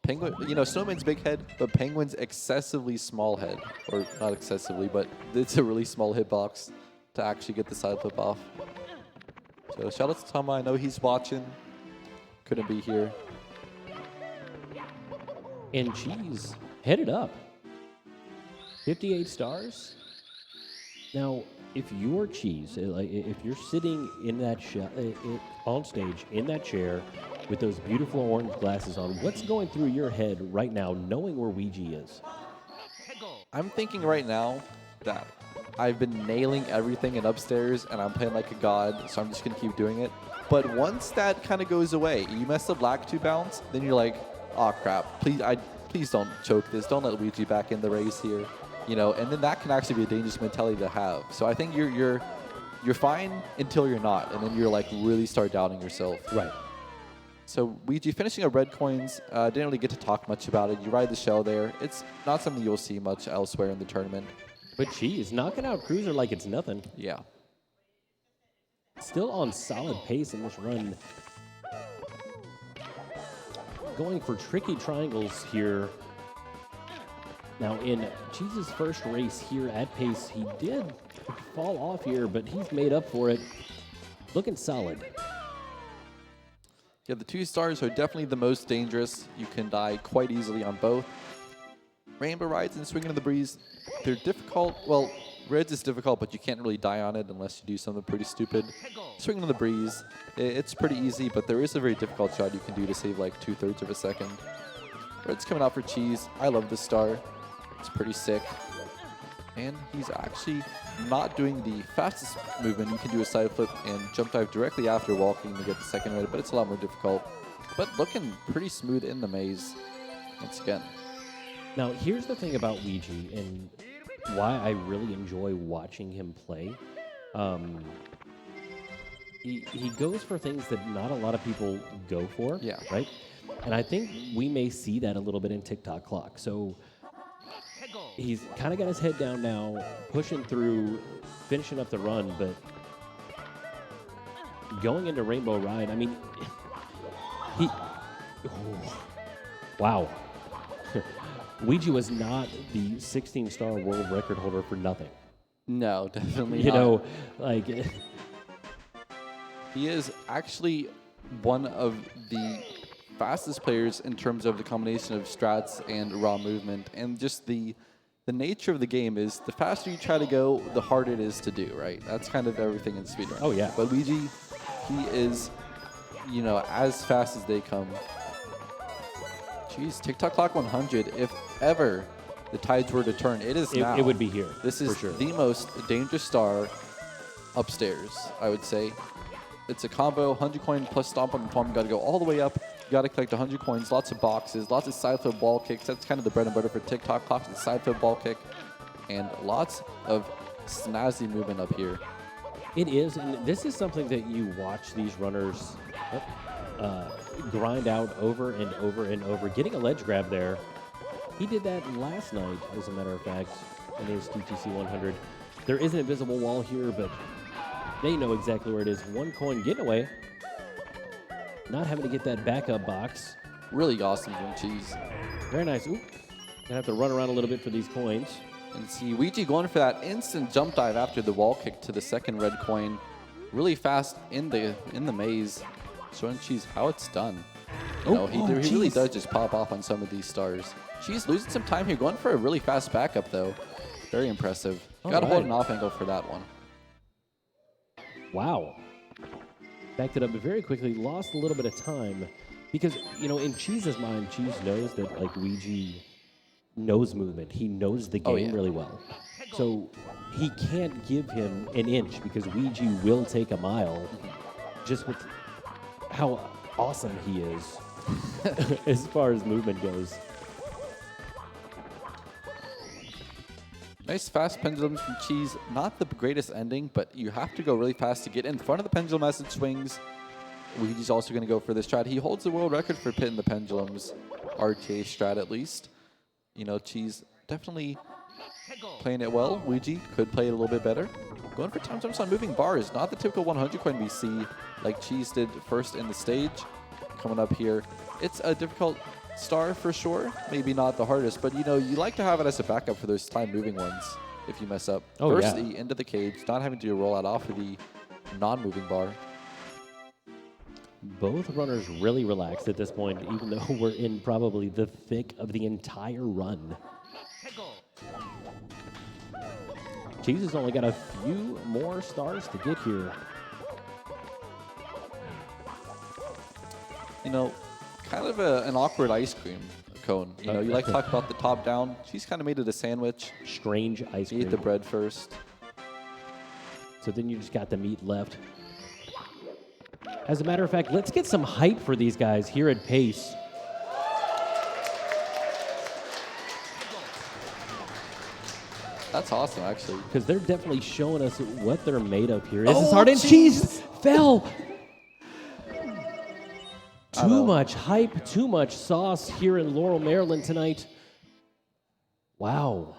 Penguin, you know, Snowman's big head, but Penguin's excessively small head. Or not excessively, but it's a really small hitbox to actually get the side flip off. So shout out to Tama. I know he's watching. Couldn't be here. And Cheese headed up. 58 stars. Now, if you're Cheese, if you're sitting in that on stage in that chair with those beautiful orange glasses on, what's going through your head right now, knowing where Weegee is? I'm thinking right now that I've been nailing everything in upstairs and I'm playing like a god, so I'm just going to keep doing it. But once that kind of goes away, you mess up lag 2 bounce, then you're like, oh crap, please don't choke this. Don't let Weegee back in the race here. You know, and then that can actually be a dangerous mentality to have. So I think you're fine until you're not, and then you're like really start doubting yourself. Right. So Weegee finishing up red coins, didn't really get to talk much about it. You ride the shell there. It's not something you'll see much elsewhere in the tournament. But Cheese knocking out Cruiser like it's nothing. Yeah. Still on solid pace in this run. Going for tricky triangles here. Now, in Cheese's first race here at pace, he did fall off here, but he's made up for it. Looking solid. Yeah, the 2 stars are definitely the most dangerous. You can die quite easily on both. Rainbow rides and swinging in the breeze, they're difficult. Well, reds is difficult, but you can't really die on it unless you do something pretty stupid. Swinging in the breeze, it's pretty easy, but there is a very difficult shot you can do to save like 2/3 of a second. Red's coming out for Cheese. I love this star. It's pretty sick. And he's actually not doing the fastest movement. You can do a side flip and jump dive directly after walking to get the second red, but it's a lot more difficult. But looking pretty smooth in the maze once again. Now, here's the thing about Weegee and why I really enjoy watching him play. He goes for things that not a lot of people go for, right? And I think we may see that a little bit in TikTok Clock. So he's kind of got his head down now, pushing through, finishing up the run, but going into Rainbow Ride, I mean, wow. Weegee was not the 16-star world record holder for nothing. No, definitely not. You know, like... He is actually one of the fastest players in terms of the combination of strats and raw movement. And just the nature of the game is the faster you try to go, the harder it is to do, right? That's kind of everything in speedrun. Oh, yeah. But Weegee, he is, you know, as fast as they come. Jeez, TikTok Clock 100. If ever the tides were to turn, it is now. It would be here. This is for sure. the most dangerous star upstairs, I would say. It's a combo, 100 coin plus stomp on the palm. You got to go all the way up. You got to collect 100 coins, lots of boxes, lots of side flip ball kicks. That's kind of the bread and butter for TikTok. Clocks the side flip ball kick, and lots of snazzy movement up here. It is, and this is something that you watch these runners grind out over and over and over. Getting a ledge grab there. He did that last night, as a matter of fact, in his TTC 100. There is an invisible wall here, but they know exactly where it is. 1 coin getting away. Not having to get that backup box. Really awesome from Cheese. Very nice. Oop. Gonna have to run around a little bit for these coins. And see Weegee going for that instant jump dive after the wall kick to the second red coin. Really fast in the maze. Showing Cheese how it's done. You know, he really does just pop off on some of these stars. Cheese losing some time here, going for a really fast backup though. Very impressive. Got to hold an off angle for that one. Wow. Backed it up very quickly, lost a little bit of time. Because, you know, in Cheese's mind, Cheese knows that, like, Weegee knows movement. He knows the game really well. So he can't give him an inch because Weegee will take a mile just with how awesome he is as far as movement goes. Nice fast pendulums from Cheese. Not the greatest ending, but you have to go really fast to get in front of the pendulum as it swings. Weegee's also going to go for this strat. He holds the world record for pitting the pendulums. RTA strat at least. You know, Cheese definitely playing it well. Weegee could play it a little bit better. Going for time jumps on moving bars. Not the typical 100 coin we see like Cheese did first in the stage. Coming up here. It's a difficult star for sure. Maybe not the hardest, but you know, you like to have it as a backup for those time moving ones if you mess up. First, the end of the cage, not having to roll out off of the non-moving bar. Both runners really relaxed at this point, even though we're in probably the thick of the entire run. Cheese has only got a few more stars to get here. You know, kind of an awkward ice cream cone. You know, you like to talk about the top down. She's kind of made it a sandwich. Strange ice cream. You eat the bread first. So then you just got the meat left. As a matter of fact, let's get some hype for these guys here at PACE. That's awesome, actually. Because they're definitely showing us what they're made of here. This is hard, and Cheese fell. Too much hype, too much sauce here in Laurel, Maryland tonight. Wow.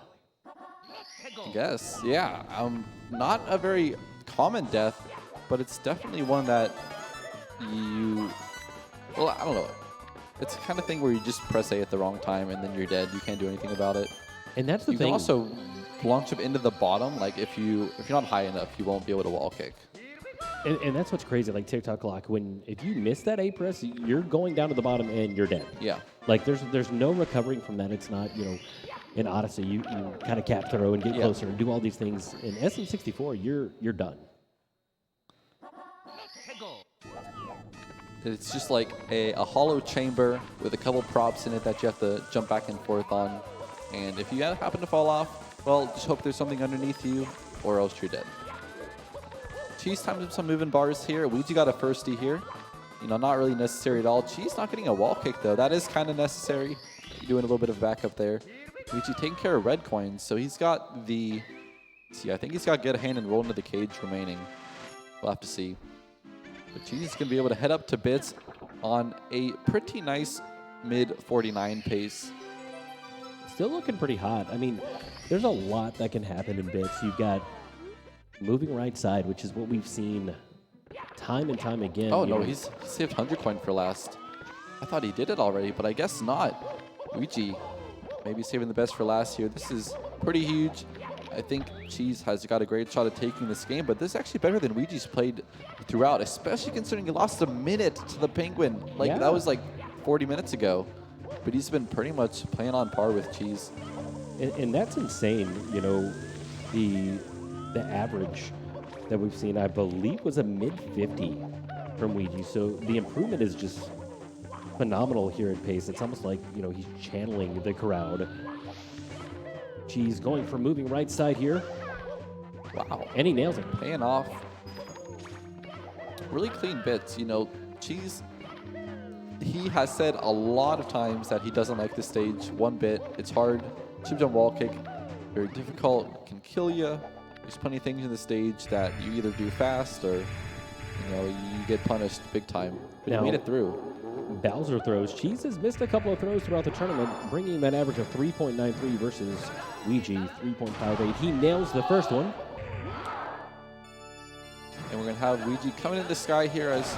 I guess, yeah. Not a very common death, but it's definitely one that well, I don't know. It's the kind of thing where you just press A at the wrong time and then you're dead. You can't do anything about it. And that's the thing. You can also launch him into the bottom. Like if you're not high enough, you won't be able to wall kick. And that's what's crazy, like TikTok clock. If you miss that A press, you're going down to the bottom and you're dead. Yeah. Like there's no recovering from that. It's not, you know, in Odyssey you kind of cap throw and get closer and do all these things. In SM64, you're done. It's just like a hollow chamber with a couple props in it that you have to jump back and forth on. And if you happen to fall off, well, just hope there's something underneath you or else you're dead. Cheese times some moving bars here. Weegee got a firstie here. You know, not really necessary at all. Cheese not getting a wall kick, though. That is kind of necessary. Doing a little bit of backup there. Weegee taking care of red coins. So he's got the... See, I think he's got good hand and roll into the cage remaining. We'll have to see. But Cheese is going to be able to head up to bits on a pretty nice mid-49 pace. Still looking pretty hot. I mean, there's a lot that can happen in bits. You've got moving right side, which is what we've seen time and time again. Oh, no, he's saved 100 coin for last. I thought he did it already, but I guess not. Weegee maybe saving the best for last here. This is pretty huge. I think Cheese has got a great shot at taking this game, but this is actually better than Weegee's played throughout, especially considering he lost a minute to the Penguin. Like, that was like 40 minutes ago. But he's been pretty much playing on par with Cheese. And that's insane. You know, the average that we've seen, I believe, was a mid-50 from Weegee. So the improvement is just phenomenal here at PACE. It's almost like, you know, he's channeling the crowd. Cheese going for moving right side here. Wow. And he nails it. Paying off. Really clean bits. You know, Cheese, he has said a lot of times that he doesn't like this stage one bit. It's hard. Chip jump wall kick, very difficult, can kill you. There's plenty of things in the stage that you either do fast or, you know, you get punished big time. But Now, he made it through. Bowser throws. Cheese has missed a couple of throws throughout the tournament, bringing that average of 3.93 versus Weegee, 3.58. He nails the first one. And we're going to have Weegee coming in the sky here as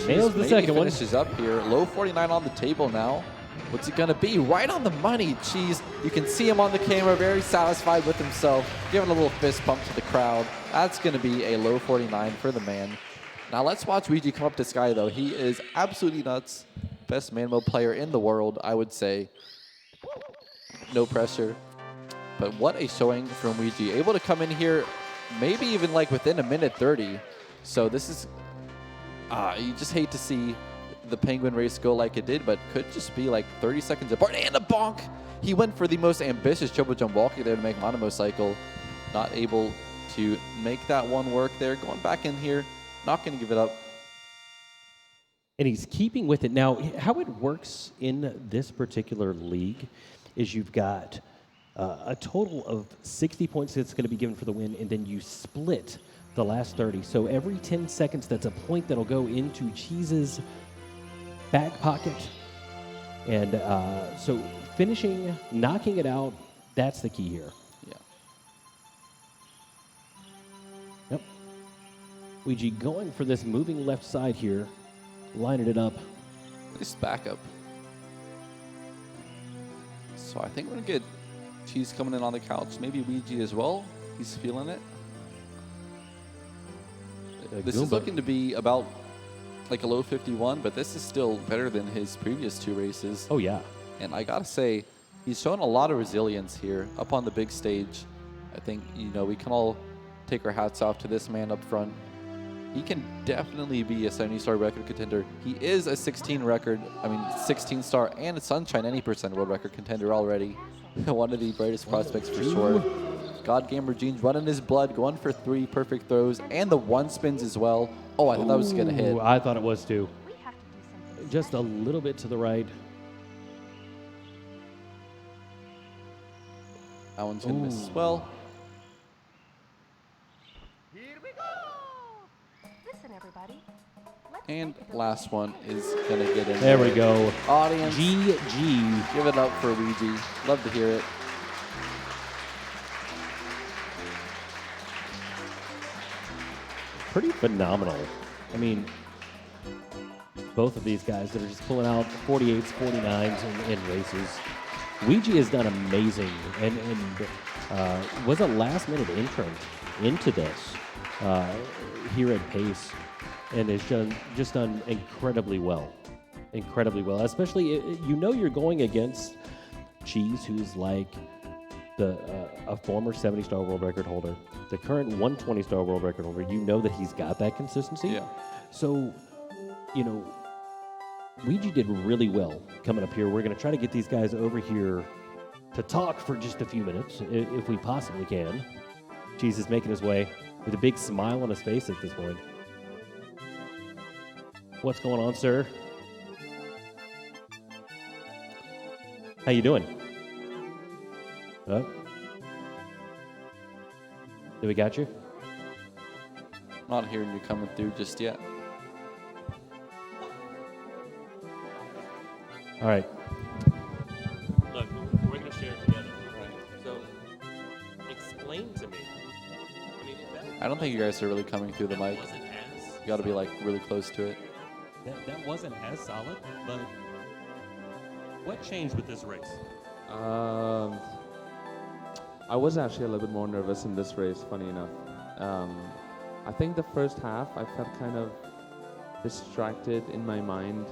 Nails the second one. Finishes up here. Low 49 on the table now. What's it going to be? Right on the money, Cheese. You can see him on the camera, very satisfied with himself, giving a little fist pump to the crowd. That's going to be a low 49 for the man. Now let's watch Weegee come up to Sky, though. He is absolutely nuts. Best man mode player in the world, I would say. No pressure. But what a showing from Weegee. Able to come in here maybe even like within a minute 30. So this is, you just hate to see the Penguin race go like it did, but could just be like 30 seconds apart. And a bonk! He went for the most ambitious triple jump walk there to make monomocycle. Not able to make that one work there. Going back in here. Not going to give it up. And he's keeping with it. Now, how it works in this particular league is you've got a total of 60 points that's going to be given for the win, and then you split the last 30. So every 10 seconds, that's a point that'll go into Cheese's back pocket. And so finishing, knocking it out, that's the key here. Yeah. Yep. Weegee going for this moving left side here, lining it up. Nice backup. So I think we're going to get Cheese coming in on the couch. Maybe Weegee as well. He's feeling it. This is looking to be about like a low 51, but this is still better than his previous two races. Oh, yeah. And I got to say, he's shown a lot of resilience here up on the big stage. I think, you know, we can all take our hats off to this man up front. He can definitely be a 70-star record contender. He is a 16-star and a Sunshine any percent world record contender already. One of the brightest prospects for sure. God Gamer Jeans running his blood, going for 3 perfect throws, and the one spins as well. Oh, I thought that was going to hit. I thought it was too. Just a little bit to the right. That one's going to miss as well. Here we go. Listen, everybody. And last one is going to get in There we go. Audience, GG. give it up for Weegee. Love to hear it. Pretty phenomenal. I mean, both of these guys that are just pulling out 48s, 49s in races. Weegee has done amazing and was a last-minute entrant into this here at PACE, and has just done incredibly well. Incredibly well. Especially, you know, you're going against Cheese, who's like a former 70-star world record holder, the current 120-star world record holder. You know that he's got that consistency. Yeah. So, you know, Weegee did really well coming up here. We're going to try to get these guys over here to talk for just a few minutes, if we possibly can. Cheese is making his way with a big smile on his face at this point. What's going on, sir? How you doing? Did we got you? Not hearing you coming through just yet. All right. Look, we're going to share it together. So, explain to me. I mean, I don't think you guys are really coming through the mic. wasn't as You got to be like really close to it. that wasn't as solid, but what changed with this race? I was actually a little bit more nervous in this race, funny enough. I think the first half I felt kind of distracted in my mind.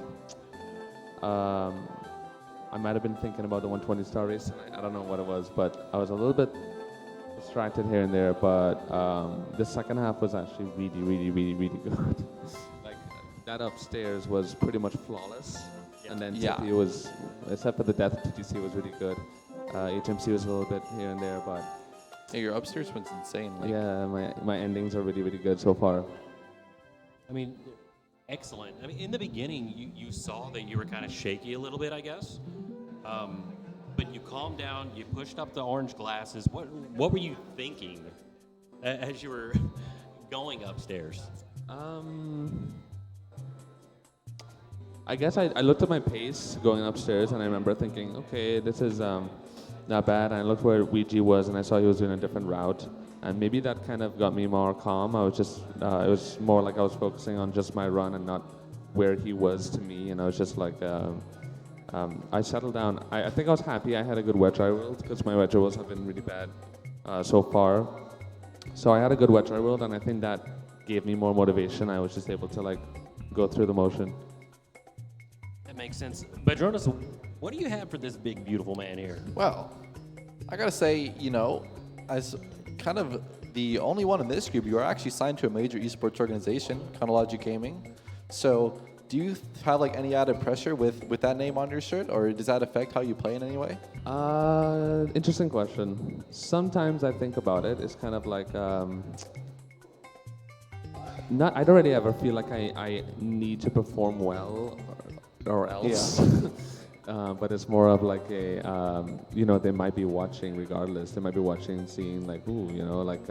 I might have been thinking about the 120-star race. I don't know what it was, but I was a little bit distracted here and there. But the second half was actually really good. Like that upstairs was pretty much flawless, and then Yeah. TP was, except for the death TTC, was really good. HMC was a little bit here and there, but Yeah, your upstairs one's insane. Like, yeah, my endings are really, really good so far. I mean, excellent. I mean, in the beginning, you saw that you were kind of shaky a little bit, I guess. But you calmed down. You pushed up the orange glasses. What were you thinking as you were going upstairs? I guess I looked at my pace going upstairs, and I remember thinking, okay, this is not bad. And I looked where Weegee was, and I saw he was doing a different route. And maybe that kind of got me more calm. I was just, it was more like I was focusing on just my run and not where he was to me. And I was just like, I settled down. I think I was happy I had a good wet dry world because my wet dry worlds have been really bad so far. So I had a good wet dry world, and I think that gave me more motivation. I was just able to like go through the motion. That makes sense. But Jonas, what do you have for this big, beautiful man here? well, I gotta say, you know, as kind of the only one in this group, you are actually signed to a major esports organization, Chronology Gaming. So, do you have like any added pressure with that name on your shirt, or does that affect how you play in any way? Interesting question. Sometimes I think about it. It's kind of like, I don't really ever feel like I need to perform well or else. But it's more of like a, you know, they might be watching regardless. They might be watching, seeing like, ooh, you know, like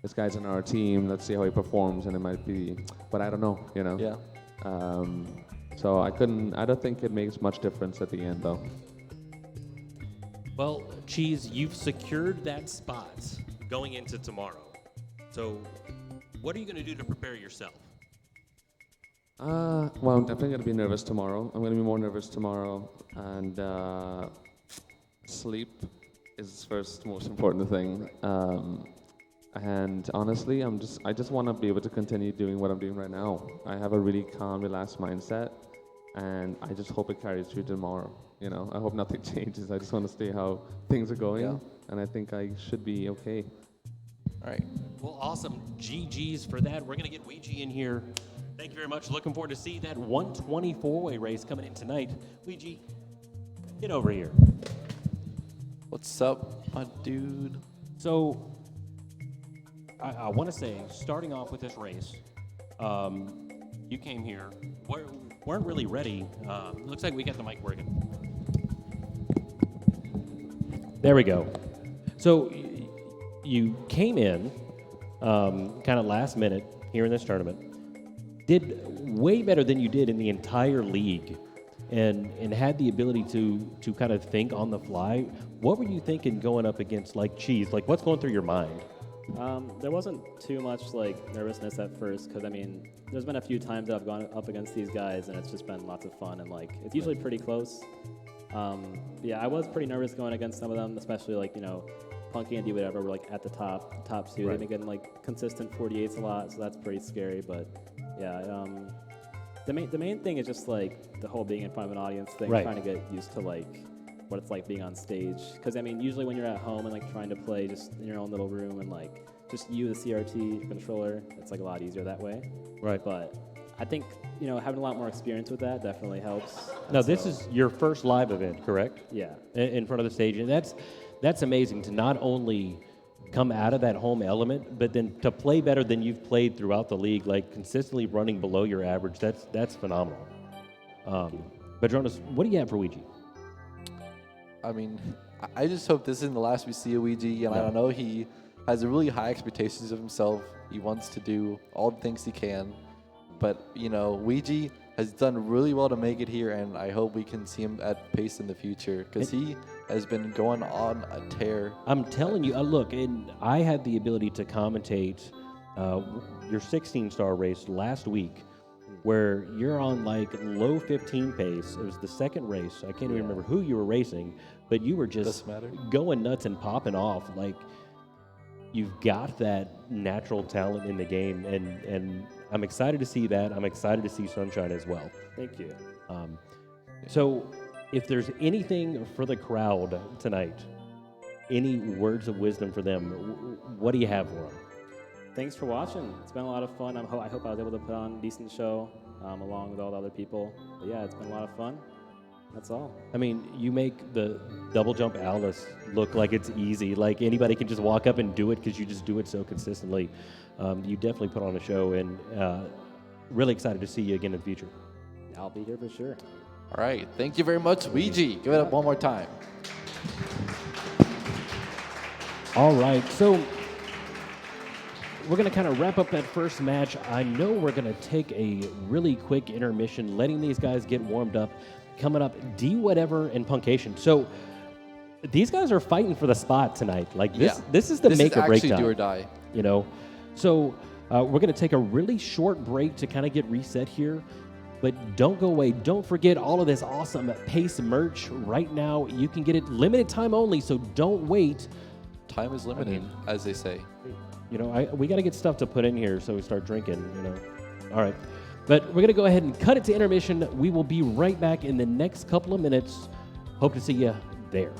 this guy's in our team. Let's see how he performs, and it might be, but I don't know, you know. Yeah. So I don't think it makes much difference at the end though. Well, Cheese, you've secured that spot going into tomorrow. So, what are you going to do to prepare yourself? Well, I'm definitely going to be nervous tomorrow. I'm going to be more nervous tomorrow. And sleep is first most important thing. And honestly, I just want to be able to continue doing what I'm doing right now. I have a really calm, relaxed mindset. And I just hope it carries through tomorrow. You know, I hope nothing changes. I just want to stay how things are going. Yeah. And I think I should be okay. All right. Well, awesome. GG's for that. We're going to get Weegee in here. Thank you very much. Looking forward to see that 124-way race coming in tonight. Weegee, get over here. What's up, my dude? So, I want to say, starting off with this race, you came here, weren't really ready. Looks like we got the mic working. There we go. So, you came in kind of last minute here in this tournament. Did way better than you did in the entire league, and had the ability to kind of think on the fly. What were you thinking going up against like Cheese? Like, what's going through your mind? There wasn't too much like nervousness at first, because I mean, there's been a few times that I've gone up against these guys, and it's just been lots of fun, and like it's usually pretty close. Yeah, I was pretty nervous going against some of them, especially like, you know, Punky and D whatever were like at the top two. Right. They've been getting like consistent 48s a lot, so that's pretty scary. But yeah, the main thing is just like the whole being in front of an audience thing, Right. trying to get used to like what it's like being on stage. Because I mean, usually when you're at home and like trying to play just in your own little room and like just you, the CRT controller, it's like a lot easier that way. Right. But I think, you know, having a lot more experience with that definitely helps. Now, this So, is your first live event, correct? yeah. In front of the stage, and that's amazing to not only come out of that home element, but then to play better than you've played throughout the league, like consistently running below your average. That's phenomenal. But Jonas, what do you have for Weegee? I mean, I just hope this isn't the last we see of Weegee, and I don't know, he has really high expectations of himself. He wants to do all the things he can, but, you know, Weegee has done really well to make it here, and I hope we can see him at PACE in the future, because he has been going on a tear. I'm telling you, look, and I had the ability to commentate your 16-star race last week, where you're on like low 15 pace. It was the second race. I can't even remember who you were racing, but you were just Doesn't matter. going nuts and popping off. Like, you've got that natural talent in the game, and I'm excited to see that. I'm excited to see Sunshine as well. Thank you. So, if there's anything for the crowd tonight, any words of wisdom for them, what do you have for them? Thanks for watching. It's been a lot of fun. I hope I was able to put on a decent show along with all the other people. But yeah, it's been a lot of fun. That's all. I mean, you make the double jump Alice look like it's easy. Like anybody can just walk up and do it because you just do it so consistently. You definitely put on a show, and really excited to see you again in the future. I'll be here for sure. All right. Thank you very much, Weegee. Give it up one more time. All right, so we're going to kind of wrap up that first match. I know we're going to take a really quick intermission, letting these guys get warmed up. Coming up, D Whatever and Punkation. So these guys are fighting for the spot tonight. Like this, Yeah. this is the make or break actually time. do or die. You know, so we're going to take a really short break to kind of get reset here. But don't go away. Don't forget all of this awesome PACE merch right now. You can get it limited time only, so don't wait. Time is limited, as they say. You know, we got to get stuff to put in here so we start drinking, you know. All right. But we're going to go ahead and cut it to intermission. We will be right back in the next couple of minutes. Hope to see you there.